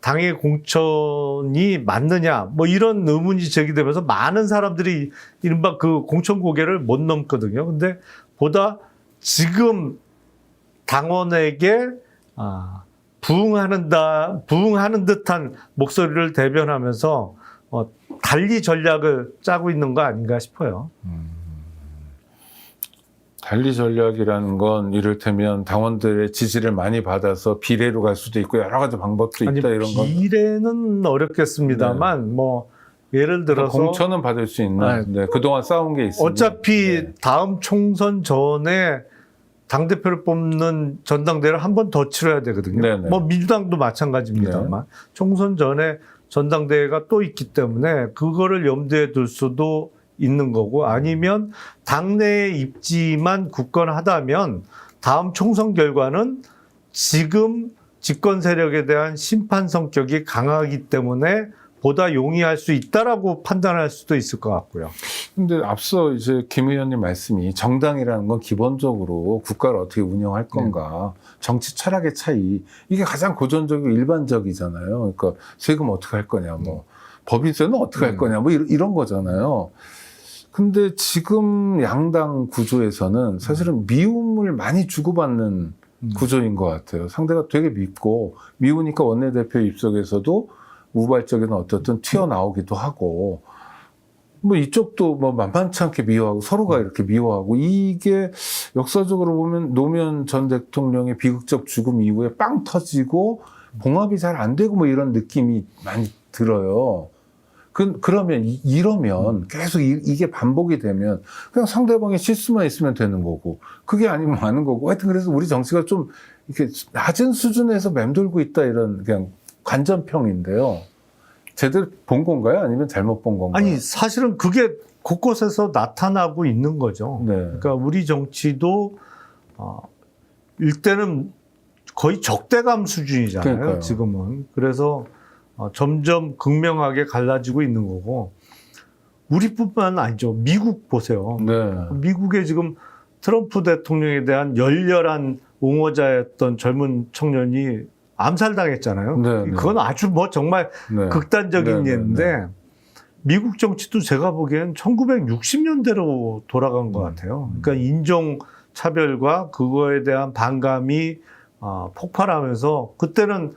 당의 공천이 맞느냐 뭐 이런 의문이 제기되면서 많은 사람들이 이른바 그 공천 고개를 못 넘거든요. 근데 보다 지금 당원에게 부응하는 듯한 목소리를 대변하면서 달리 전략을 짜고 있는 거 아닌가 싶어요. 달리 전략이라는 건 이를테면 당원들의 지지를 많이 받아서 비례로 갈 수도 있고 여러 가지 방법도 있다 이런 거. 비례는 어렵겠습니다만 뭐 예를 들어서 공천은 받을 수 있는 그동안 쌓은 게 있습니다. 어차피 다음 총선 전에 당대표를 뽑는 전당대회를 한 번 더 치러야 되거든요. 뭐 민주당도 마찬가지입니다만 총선 전에 전당대회가 또 있기 때문에 그거를 염두에 둘 수도 있는 거고 아니면 당내의 입지만 굳건하다면 다음 총선 결과는 지금 집권 세력에 대한 심판 성격이 강하기 때문에 보다 용이할 수 있다라고 판단할 수도 있을 것 같고요. 근데 앞서 이제 김 의원님 말씀이 정당이라는 건 기본적으로 국가를 어떻게 운영할 건가, 정치 철학의 차이, 이게 가장 고전적이고 일반적이잖아요. 그러니까 세금 어떻게 할 거냐, 뭐 법인세는 어떻게 할 거냐, 뭐 이런 거잖아요. 근데 지금 양당 구조에서는 사실은 미움을 많이 주고받는 구조인 것 같아요. 상대가 되게 밉고 미우니까 원내대표 입석에서도 우발적인 어떻든 튀어나오기도 하고 뭐 이쪽도 뭐 만만치 않게 미워하고 서로가 이렇게 미워하고 이게 역사적으로 보면 노무현 전 대통령의 비극적 죽음 이후에 빵 터지고 봉합이 잘 안 되고 뭐 이런 느낌이 많이 들어요. 그러면 이러면 계속 이게 반복이 되면 그냥 상대방의 실수만 있으면 되는 거고 그게 아니면 많은 거고 하여튼 그래서 우리 정치가 좀 이렇게 낮은 수준에서 맴돌고 있다 이런 그냥 관전평인데요. 제대로 본 건가요? 아니면 잘못 본 건가요? 아니 사실은 그게 곳곳에서 나타나고 있는 거죠. 그러니까 우리 정치도 일대는 거의 적대감 수준이잖아요. 그러니까요. 지금은. 그래서 점점 극명하게 갈라지고 있는 거고 우리뿐만 아니죠. 미국 보세요. 미국에 지금 트럼프 대통령에 대한 열렬한 옹호자였던 젊은 청년이 암살당했잖아요. 그건 아주 뭐 정말 극단적인 예인데 미국 정치도 제가 보기엔 1960년대로 돌아간 것 같아요. 그러니까 인종차별과 그거에 대한 반감이 폭발하면서 그때는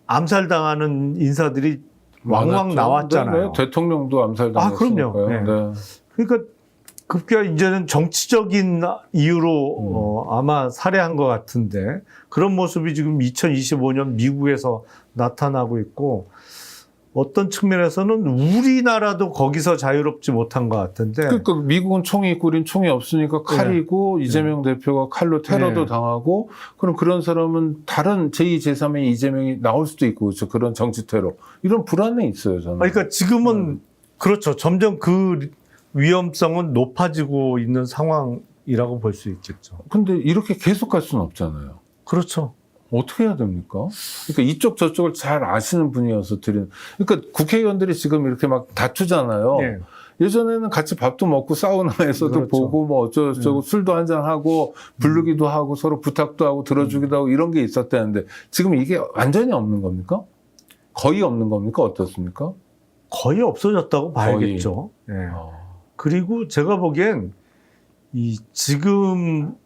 암살당하는 인사들이 왕왕 나왔잖아요. 대통령도 암살당했으니까요. 그럼요. 그러니까 급기야 이제는 정치적인 이유로 아마 살해한 것 같은데 그런 모습이 지금 2025년 미국에서 나타나고 있고 어떤 측면에서는 우리나라도 거기서 자유롭지 못한 것 같은데 그러니까 미국은 총이 있고 우린 총이 없으니까 칼이고 이재명 대표가 칼로 테러도 당하고 그럼 그런 사람은 다른 제2, 제3의 이재명이 나올 수도 있고 그렇죠. 그런 정치 테러. 이런 불안이 있어요, 저는. 그러니까 지금은 그렇죠. 점점 그 위험성은 높아지고 있는 상황이라고 볼 수 있겠죠. 근데 이렇게 계속 갈 수는 없잖아요. 그렇죠. 어떻게 해야 됩니까? 그러니까 이쪽 저쪽을 잘 아시는 분이어서 그러니까 국회의원들이 지금 이렇게 막 다투잖아요. 네. 예전에는 같이 밥도 먹고 사우나에서도 그렇죠. 보고 뭐 어쩌고저쩌고 술도 한잔하고 부르기도 하고 서로 부탁도 하고 들어주기도 하고 이런 게 있었다는데 지금 이게 완전히 없는 겁니까? 거의 없는 겁니까? 어떻습니까? 거의 없어졌다고 거의. 봐야겠죠. 예. 그리고 제가 보기엔 이 지금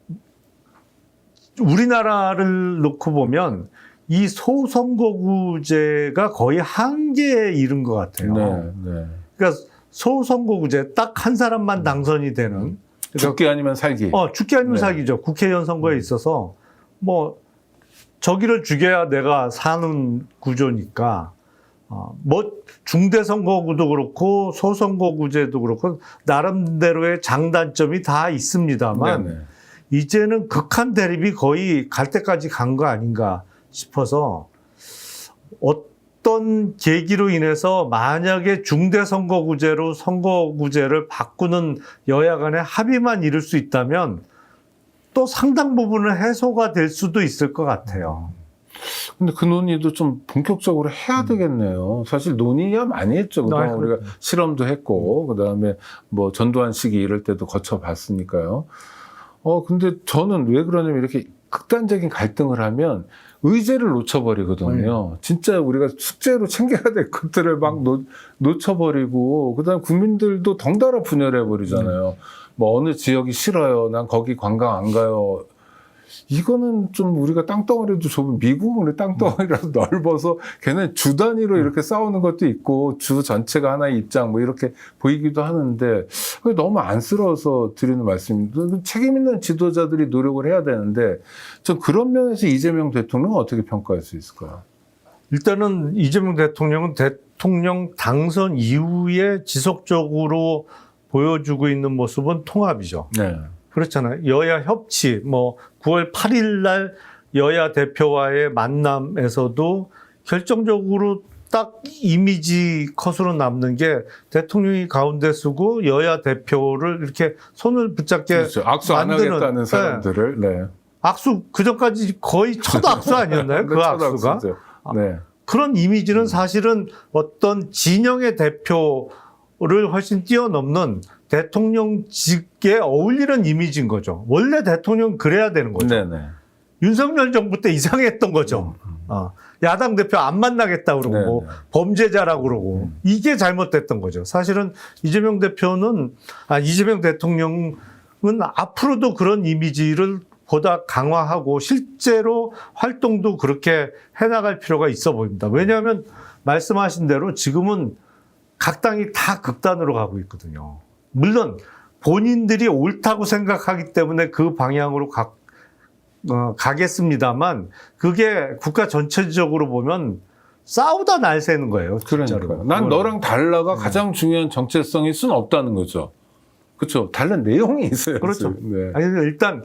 우리나라를 놓고 보면 이 소선거구제가 거의 한계에 이른 것 같아요. 네, 네. 그러니까 소선거구제 딱 한 사람만 당선이 되는 죽기 아니면 살기. 죽기 아니면 네. 살기죠. 국회의원 선거에 있어서 뭐 저기를 죽여야 내가 사는 구조니까 뭐 중대선거구도 그렇고 소선거구제도 그렇고 나름대로의 장단점이 다 있습니다만 네네. 이제는 극한 대립이 거의 갈 때까지 간 거 아닌가 싶어서 어떤 계기로 인해서 만약에 중대선거구제로 선거구제를 바꾸는 여야 간의 합의만 이룰 수 있다면 또 상당 부분은 해소가 될 수도 있을 것 같아요. 근데 그 논의도 좀 본격적으로 해야 되겠네요. 사실 논의야 많이 했죠. 그동안 우리가 실험도 했고, 그 다음에 뭐 전두환 시기 이럴 때도 거쳐봤으니까요. 근데 저는 왜 그러냐면 이렇게 극단적인 갈등을 하면 의제를 놓쳐버리거든요. 진짜 우리가 숙제로 챙겨야 될 것들을 막 놓쳐버리고, 그 다음에 국민들도 덩달아 분열해버리잖아요. 뭐 어느 지역이 싫어요. 난 거기 관광 안 가요. 이거는 좀 우리가 땅덩어리도 좁은 미국은 우리 땅덩어리라도 넓어서 걔네 주 단위로 이렇게 싸우는 것도 있고 주 전체가 하나의 입장 뭐 이렇게 보이기도 하는데 그게 너무 안쓰러워서 드리는 말씀입니다. 책임 있는 지도자들이 노력을 해야 되는데 전 그런 면에서 이재명 대통령은 어떻게 평가할 수 있을까요? 일단은 이재명 대통령은 대통령 당선 이후에 지속적으로 보여주고 있는 모습은 통합이죠. 네. 그렇잖아요. 여야 협치, 뭐 9월 8일 날 여야 대표와의 만남에서도 결정적으로 딱 이미지 컷으로 남는 게 대통령이 가운데 서고 여야 대표를 이렇게 손을 붙잡게 그렇죠. 악수 안 만드는, 하겠다는 사람들을. 네. 악수 그전까지 거의 첫 악수 아니었나요? 그 악수가? 네. 그런 이미지는 사실은 어떤 진영의 대표를 훨씬 뛰어넘는 대통령직에 어울리는 이미지인 거죠. 원래 대통령은 그래야 되는 거죠. 네네. 윤석열 정부 때 이상했던 거죠. 야당 대표 안 만나겠다 그러고 뭐 범죄자라고 그러고 이게 잘못됐던 거죠. 사실은 이재명 대통령은 앞으로도 그런 이미지를 보다 강화하고 실제로 활동도 그렇게 해나갈 필요가 있어 보입니다. 왜냐하면 말씀하신 대로 지금은 각 당이 다 극단으로 가고 있거든요. 물론 본인들이 옳다고 생각하기 때문에 그 방향으로 가겠습니다만 그게 국가 전체적으로 보면 싸우다 날 새는 거예요. 그러니까요. 난 너랑 달라가 가장 중요한 정체성일 수는 없다는 거죠. 그렇죠. 다른 내용이 있어요. 그렇죠. 네. 아니 일단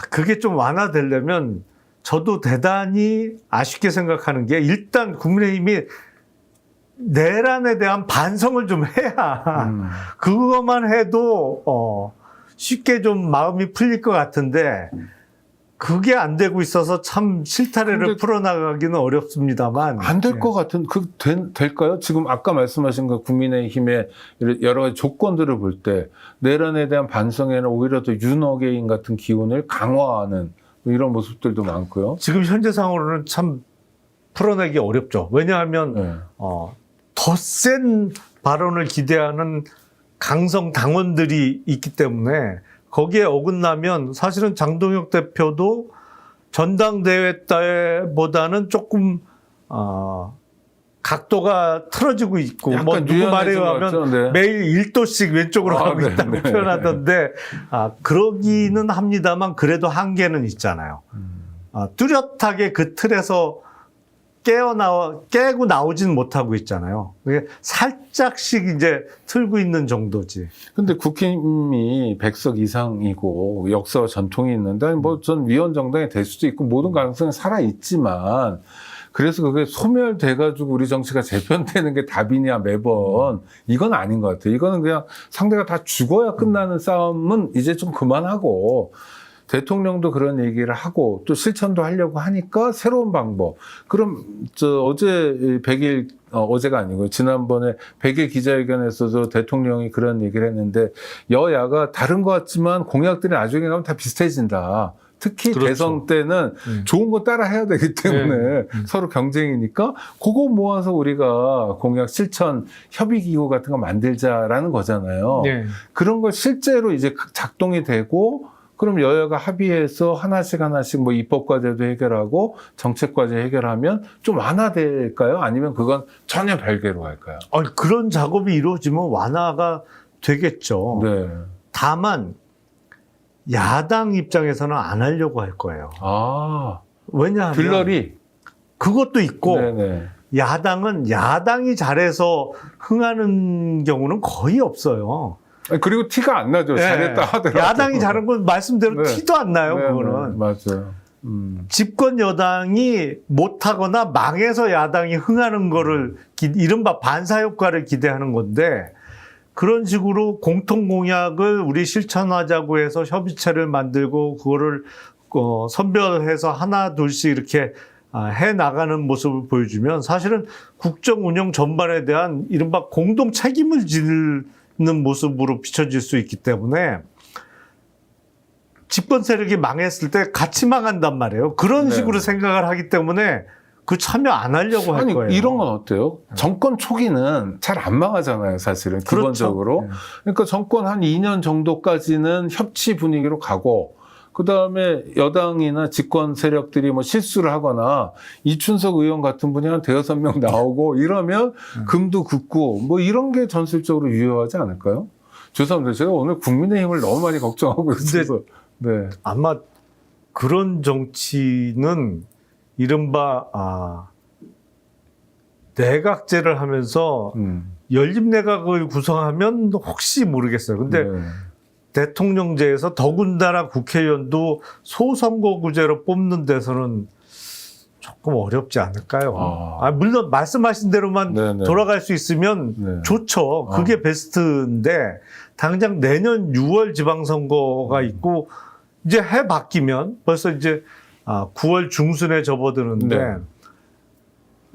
그게 좀 완화되려면 저도 대단히 아쉽게 생각하는 게 일단 국민의힘이 내란에 대한 반성을 좀 해야 그것만 해도 쉽게 좀 마음이 풀릴 것 같은데 그게 안 되고 있어서 참 실타래를 풀어나가기는 어렵습니다만 안 될 것 같은 될까요? 지금 아까 말씀하신 그 국민의힘의 여러 가지 조건들을 볼 때 내란에 대한 반성에는 오히려 더 윤어게인 같은 기운을 강화하는 이런 모습들도 많고요. 지금 현재 상황으로는 참 풀어내기 어렵죠. 왜냐하면 더 센 발언을 기대하는 강성 당원들이 있기 때문에 거기에 어긋나면 사실은 장동혁 대표도 전당대회 때보다는 조금 각도가 틀어지고 있고 뭐 약간 누구 말에 유연해진 것 의하면 같죠? 네. 매일 1도씩 왼쪽으로 가고 네, 있다고 네. 표현하던데 그러기는 합니다만 그래도 한계는 있잖아요. 뚜렷하게 그 틀에서 깨고 나오진 못하고 있잖아요. 그게 살짝씩 이제 틀고 있는 정도지. 근데 국힘이 100석 이상이고 역사와 전통이 있는데 뭐 전 위원 정당이 될 수도 있고 모든 가능성이 살아 있지만 그래서 그게 소멸돼 가지고 우리 정치가 재편되는 게 답이냐 매번 이건 아닌 것 같아요. 이거는 그냥 상대가 다 죽어야 끝나는 싸움은 이제 좀 그만하고 대통령도 그런 얘기를 하고 또 실천도 하려고 하니까 새로운 방법. 그럼 어제 100일 어제가 아니고 지난번에 100일 기자회견에서도 대통령이 그런 얘기를 했는데 여야가 다른 것 같지만 공약들이 나중에 가면 다 비슷해진다. 특히 그렇죠. 대선 때는 좋은 거 따라 해야 되기 때문에 서로 경쟁이니까 그거 모아서 우리가 공약 실천 협의기구 같은 거 만들자라는 거잖아요. 네. 그런 걸 실제로 이제 작동이 되고 그럼 여야가 합의해서 하나씩 뭐 입법과제도 해결하고 정책과제 해결하면 좀 완화될까요? 아니면 그건 전혀 별개로 갈까요? 그런 작업이 이루어지면 완화가 되겠죠. 네. 다만 야당 입장에서는 안 하려고 할 거예요. 왜냐하면 들러리. 그것도 있고 네네. 야당이 잘해서 흥하는 경우는 거의 없어요. 그리고 티가 안 나죠. 네. 잘했다 하더라도. 야당이 잘한 건 말씀대로 네. 티도 안 나요. 네, 그거는. 네, 맞아요. 집권 여당이 못하거나 망해서 야당이 흥하는 거를 이른바 반사 효과를 기대하는 건데 그런 식으로 공통 공약을 우리 실천하자고 해서 협의체를 만들고 그거를 선별해서 하나 둘씩 이렇게 해 나가는 모습을 보여주면 사실은 국정 운영 전반에 대한 이른바 공동 책임을 지는 모습으로 비춰질 수 있기 때문에 집권 세력이 망했을 때 같이 망한단 말이에요. 그런 네. 식으로 생각을 하기 때문에 그 참여 안 하려고 할 거예요. 이런 건 어때요? 정권 초기는 잘 안 망하잖아요, 사실은. 그렇죠. 기본적으로. 네. 그러니까 정권 한 2년 정도까지는 협치 분위기로 가고, 그 다음에 여당이나 집권 세력들이 뭐 실수를 하거나, 이춘석 의원 같은 분이 한 5-6명 나오고 이러면 금도 굳고, 뭐 이런 게 전술적으로 유효하지 않을까요? 죄송합니다. 제가 오늘 국민의힘을 너무 많이 걱정하고 있어서. 네. 아마 그런 정치는 이른바 내각제를 하면서 연립내각을 구성하면 혹시 모르겠어요. 근데 네. 대통령제에서 더군다나 국회의원도 소선거구제로 뽑는 데서는 조금 어렵지 않을까요? 물론 말씀하신 대로만 네네. 돌아갈 수 있으면 네. 좋죠. 그게 베스트인데 당장 내년 6월 지방선거가 있고 이제 해 바뀌면 벌써 이제 9월 중순에 접어드는데 네.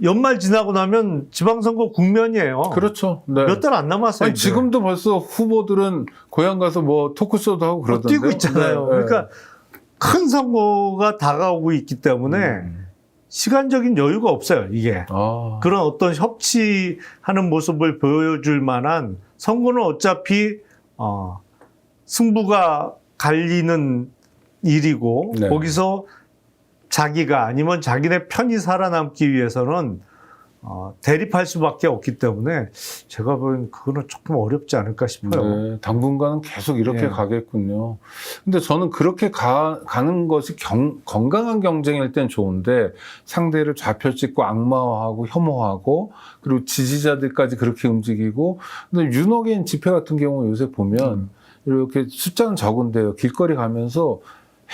연말 지나고 나면 지방선거 국면이에요. 그렇죠. 네. 몇 달 안 남았어요. 아니, 이제. 지금도 벌써 후보들은 고향 가서 뭐 토크쇼도 하고 그러던데. 뛰고 있잖아요. 그러니까 큰 선거가 다가오고 있기 때문에 시간적인 여유가 없어요. 이게. 그런 어떤 협치하는 모습을 보여줄 만한 선거는 어차피 승부가 갈리는 일이고 네. 거기서 자기가 아니면 자기네 편이 살아남기 위해서는 대립할 수밖에 없기 때문에 제가 보기엔 그거는 조금 어렵지 않을까 싶어요. 네, 당분간은 계속 이렇게 네. 가겠군요. 근데 저는 그렇게 가는 것이 건강한 경쟁일 땐 좋은데 상대를 좌표찍고 악마화하고 혐오하고 그리고 지지자들까지 그렇게 움직이고 근데 윤호개인 집회 같은 경우 요새 보면 이렇게 숫자는 적은데요. 길거리 가면서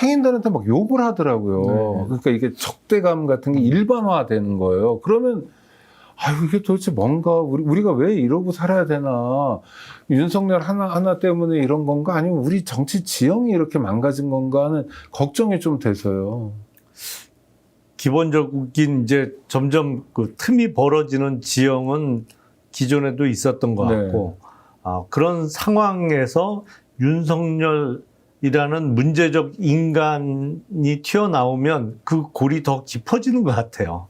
행인들한테 막 욕을 하더라고요. 네. 그러니까 이게 적대감 같은 게 일반화되는 거예요. 그러면 이게 도대체 뭔가 우리가 왜 이러고 살아야 되나? 윤석열 하나 때문에 이런 건가? 아니면 우리 정치 지형이 이렇게 망가진 건가 하는 걱정이 좀 돼서요. 기본적인 이제 점점 그 틈이 벌어지는 지형은 기존에도 있었던 것 같고 그런 상황에서 윤석열이라는 문제적 인간이 튀어나오면 그 골이 더 깊어지는 것 같아요.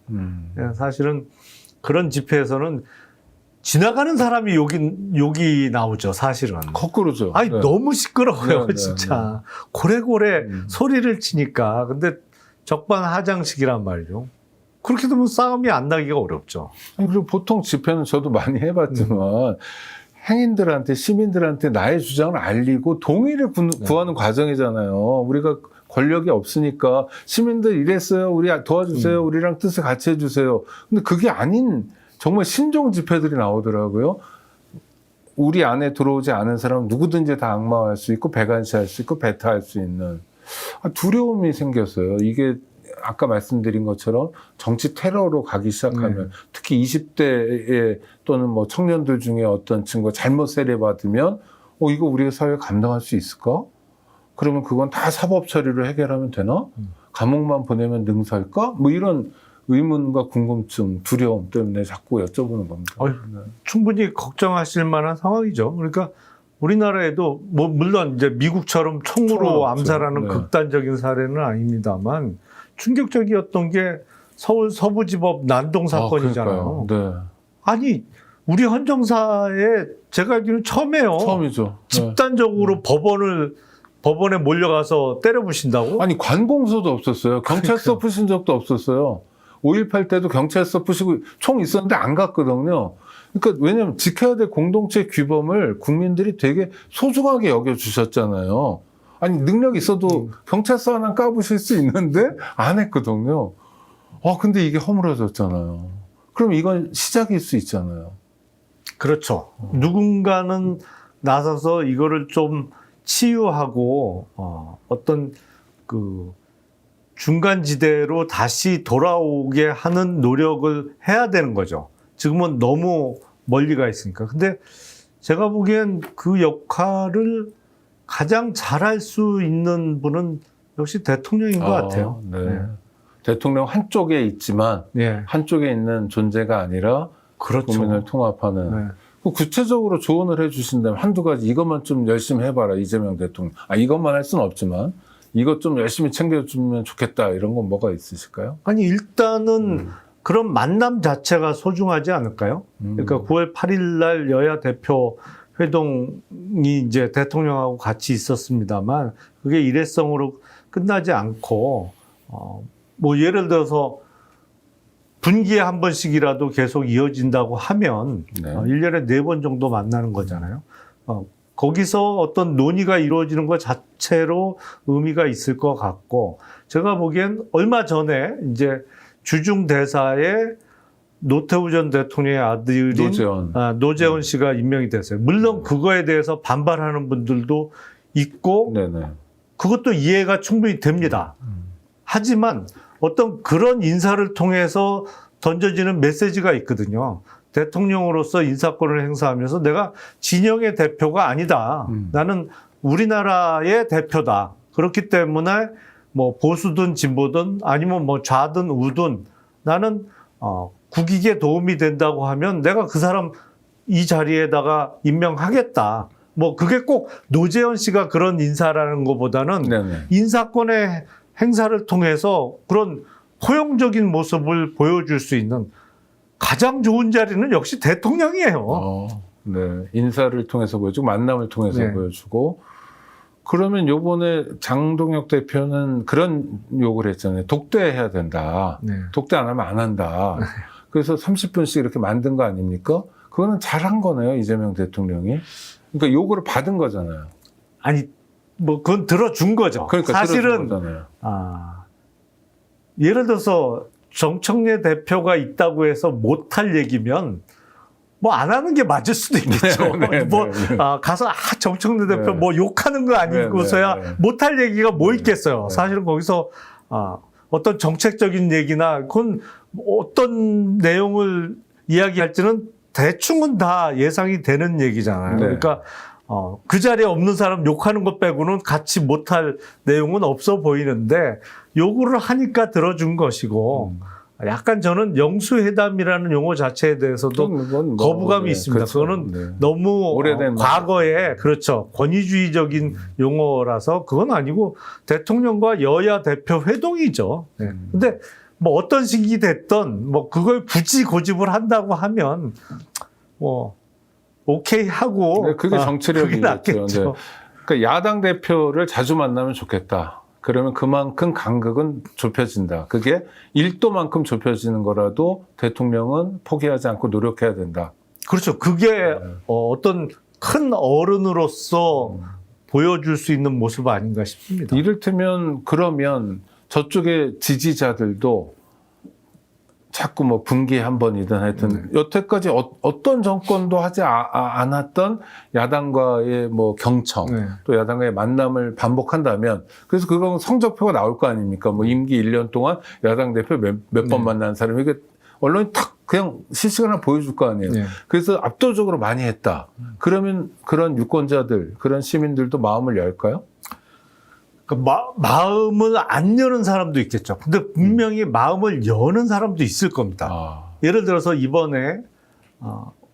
사실은 그런 집회에서는 지나가는 사람이 욕이 나오죠, 사실은. 거꾸로죠. 아니, 네. 너무 시끄러워요, 네, 진짜. 고래고래 소리를 치니까. 근데 적반하장식이란 말이죠. 그렇게 되면 싸움이 안 나기가 어렵죠. 아니, 그리고 보통 집회는 저도 많이 해봤지만 행인들한테 시민들한테 나의 주장을 알리고 동의를 구하는 과정이잖아요. 우리가 권력이 없으니까 시민들 이랬어요. 우리 도와주세요. 우리랑 뜻을 같이 해주세요. 근데 그게 아닌 정말 신종 집회들이 나오더라고요. 우리 안에 들어오지 않은 사람은 누구든지 다 악마화할 수 있고 배관시할 수 있고 배타할 수 있는 두려움이 생겼어요. 이게 아까 말씀드린 것처럼 정치 테러로 가기 시작하면 특히 20대에 또는 뭐 청년들 중에 어떤 친구가 잘못 세례받으면 이거 우리가 사회에 감당할 수 있을까? 그러면 그건 다 사법 처리로 해결하면 되나? 감옥만 보내면 능사일까? 뭐 이런 의문과 궁금증, 두려움 때문에 자꾸 여쭤보는 겁니다. 충분히 걱정하실 만한 상황이죠. 그러니까 우리나라에도 뭐 물론 이제 미국처럼 총으로 암살하는 극단적인 사례는 아닙니다만 충격적이었던 게 서울 서부지법 난동 사건이잖아요. 아니 우리 헌정사에 제가 알기로는 처음이에요. 처음이죠. 집단적으로 법원에 몰려가서 때려부신다고? 아니 관공서도 없었어요. 경찰서 푸신 적도 없었어요. 5.18 때도 경찰서 푸시고 총 있었는데 안 갔거든요. 그러니까 왜냐하면 지켜야 될 공동체 규범을 국민들이 되게 소중하게 여겨주셨잖아요. 아니 능력 있어도 경찰서 하나 까부실 수 있는데 안 했거든요. 근데 이게 허물어졌잖아요. 그럼 이건 시작일 수 있잖아요. 그렇죠. 누군가는 나서서 이거를 좀 치유하고 어떤 그 중간지대로 다시 돌아오게 하는 노력을 해야 되는 거죠. 지금은 너무 멀리 가 있으니까. 근데 제가 보기엔 그 역할을 가장 잘할 수 있는 분은 역시 대통령인 것 같아요. 네. 대통령 한쪽에 있지만 한쪽에 있는 존재가 아니라 국민을 통합하는. 구체적으로 조언을 해주신다면 한두 가지 이것만 좀 열심히 해봐라 이재명 대통령. 이것만 할 수는 없지만 이것 좀 열심히 챙겨주면 좋겠다 이런 건 뭐가 있으실까요? 아니 일단은 그런 만남 자체가 소중하지 않을까요? 그러니까 9월 8일 날 여야 대표 회동이 이제 대통령하고 같이 있었습니다만 그게 일회성으로 끝나지 않고 뭐 예를 들어서 분기에 한 번씩이라도 계속 이어진다고 하면 1년에 4번 정도 만나는 거잖아요. 거기서 어떤 논의가 이루어지는 것 자체로 의미가 있을 것 같고 제가 보기엔 얼마 전에 이제 주중 대사에 노태우 전 대통령의 아들인 노재원 씨가 임명이 됐어요. 물론 그거에 대해서 반발하는 분들도 있고 그것도 이해가 충분히 됩니다. 하지만 어떤 그런 인사를 통해서 던져지는 메시지가 있거든요. 대통령으로서 인사권을 행사하면서 내가 진영의 대표가 아니다. 나는 우리나라의 대표다. 그렇기 때문에 뭐 보수든 진보든 아니면 뭐 좌든 우든 나는 국익에 도움이 된다고 하면 내가 그 사람 이 자리에다가 임명하겠다. 뭐 그게 꼭 노재현 씨가 그런 인사라는 것보다는 인사권의 행사를 통해서 그런 포용적인 모습을 보여줄 수 있는 가장 좋은 자리는 역시 대통령이에요. 인사를 통해서 보여주고 만남을 통해서 보여주고 그러면 요번에 장동혁 대표는 그런 욕을 했잖아요. 독대해야 된다. 독대 안 하면 안 한다. 그래서 30분씩 이렇게 만든 거 아닙니까? 그거는 잘한 거네요. 이재명 대통령이. 그러니까 요구를 받은 거잖아요. 아니 뭐 그건 들어준 거죠. 그러니까 사실은 예를 들어서 정청래 대표가 있다고 해서 못할 얘기면 뭐 안 하는 게 맞을 수도 있겠죠. 가서 정청래 대표 뭐 욕하는 거 아니고서야 못할 얘기가 뭐 있겠어요. 사실은 거기서 어떤 정책적인 얘기나 그건 어떤 내용을 이야기할지는 대충은 다 예상이 되는 얘기잖아요. 그러니까 그 자리에 없는 사람 욕하는 것 빼고는 같이 못할 내용은 없어 보이는데 요구를 하니까 들어준 것이고 약간 저는 영수회담이라는 용어 자체에 대해서도 거부감이 있습니다. 그거는 너무 오래된 과거에 권위주의적인 용어라서 그건 아니고 대통령과 여야 대표 회동이죠. 근데 뭐 어떤 식이 됐던 뭐 그걸 굳이 고집을 한다고 하면 뭐 오케이 하고 그게 정치력이겠죠. 그러니까 야당 대표를 자주 만나면 좋겠다. 그러면 그만큼 간극은 좁혀진다. 그게 1도만큼 좁혀지는 거라도 대통령은 포기하지 않고 노력해야 된다. 그렇죠. 그게 어떤 큰 어른으로서 보여줄 수 있는 모습 아닌가 싶습니다. 이를테면 그러면 저쪽의 지지자들도 자꾸 뭐 분기에 한 번이든 하여튼 여태까지 어떤 정권도 하지 않았던 야당과의 뭐 경청 네. 또 야당과의 만남을 반복한다면 그래서 그건 성적표가 나올 거 아닙니까? 뭐 임기 1년 동안 야당 대표 몇 번 만난 사람 이게 언론이 탁 그냥 실시간으로 보여줄 거 아니에요. 네. 그래서 압도적으로 많이 했다. 그러면 그런 유권자들, 그런 시민들도 마음을 열까요? 그 마음을 안 여는 사람도 있겠죠. 근데 분명히 마음을 여는 사람도 있을 겁니다. 아, 예를 들어서 이번에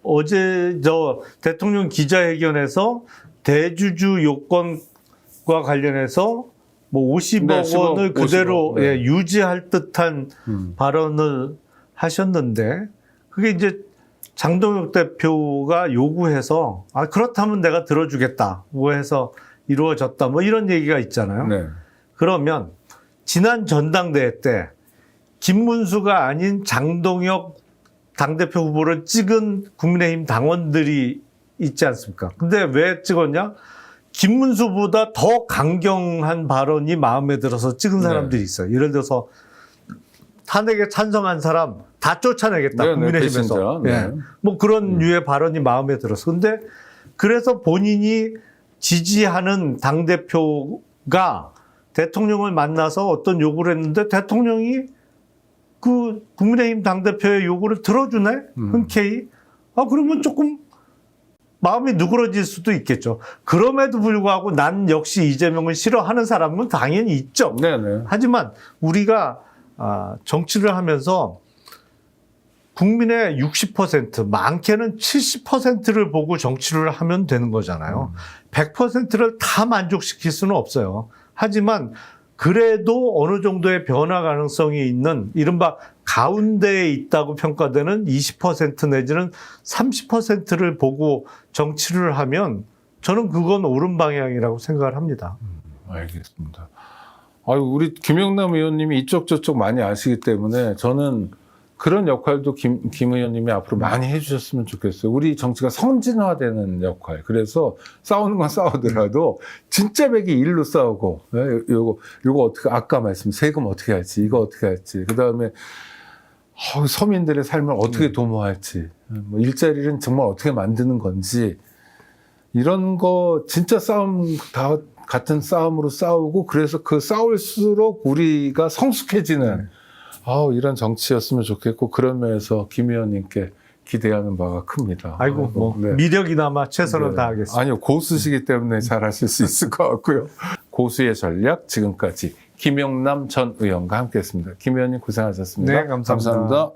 어제 저 대통령 기자회견에서 대주주 요건과 관련해서 뭐 50억 네, 10억, 원을 그대로 50억, 네. 예, 유지할 듯한 발언을 하셨는데 그게 이제 장동혁 대표가 요구해서 그렇다면 내가 들어주겠다고 해서 이루어졌다 뭐 이런 얘기가 있잖아요. 네. 그러면 지난 전당대회 때 김문수가 아닌 장동혁 당대표 후보를 찍은 국민의힘 당원들이 있지 않습니까? 근데 왜 찍었냐? 김문수보다 더 강경한 발언이 마음에 들어서 찍은 사람들이 있어요. 예를 들어서 탄핵에 찬성한 사람 다 쫓아내겠다. 네, 국민의힘에서. 네, 예. 뭐 그런 류의 발언이 마음에 들었어. 근데 그래서 본인이 지지하는 당대표가 대통령을 만나서 어떤 요구를 했는데 대통령이 그 국민의힘 당대표의 요구를 들어주네? 흔쾌히. 그러면 조금 마음이 누그러질 수도 있겠죠. 그럼에도 불구하고 난 역시 이재명을 싫어하는 사람은 당연히 있죠. 네네. 하지만 우리가 정치를 하면서 국민의 60%, 많게는 70%를 보고 정치를 하면 되는 거잖아요. 100%를 다 만족시킬 수는 없어요. 하지만 그래도 어느 정도의 변화 가능성이 있는 이른바 가운데에 있다고 평가되는 20% 내지는 30%를 보고 정치를 하면 저는 그건 옳은 방향이라고 생각을 합니다. 알겠습니다. 우리 김영남 의원님이 이쪽 저쪽 많이 아시기 때문에 저는 그런 역할도 김 의원님이 앞으로 많이 해주셨으면 좋겠어요. 우리 정치가 선진화되는 역할. 그래서 싸우는 건 싸우더라도 진짜 백이 일로 싸우고, 요거 어떻게, 아까 말씀, 세금 어떻게 할지, 이거 어떻게 할지, 그 다음에 서민들의 삶을 어떻게 도모할지, 뭐 일자리는 정말 어떻게 만드는 건지, 이런 거 진짜 싸움 다 같은 싸움으로 싸우고, 그래서 그 싸울수록 우리가 성숙해지는 이런 정치였으면 좋겠고 그런 면에서 김 의원님께 기대하는 바가 큽니다. 네. 미력이나마 최선을 다하겠습니다. 아니요, 고수시기 때문에 잘 하실 수 있을 것 같고요. 고수의 전략 지금까지 김영남 전 의원과 함께했습니다. 김 의원님 고생하셨습니다. 네, 감사합니다. 감사합니다.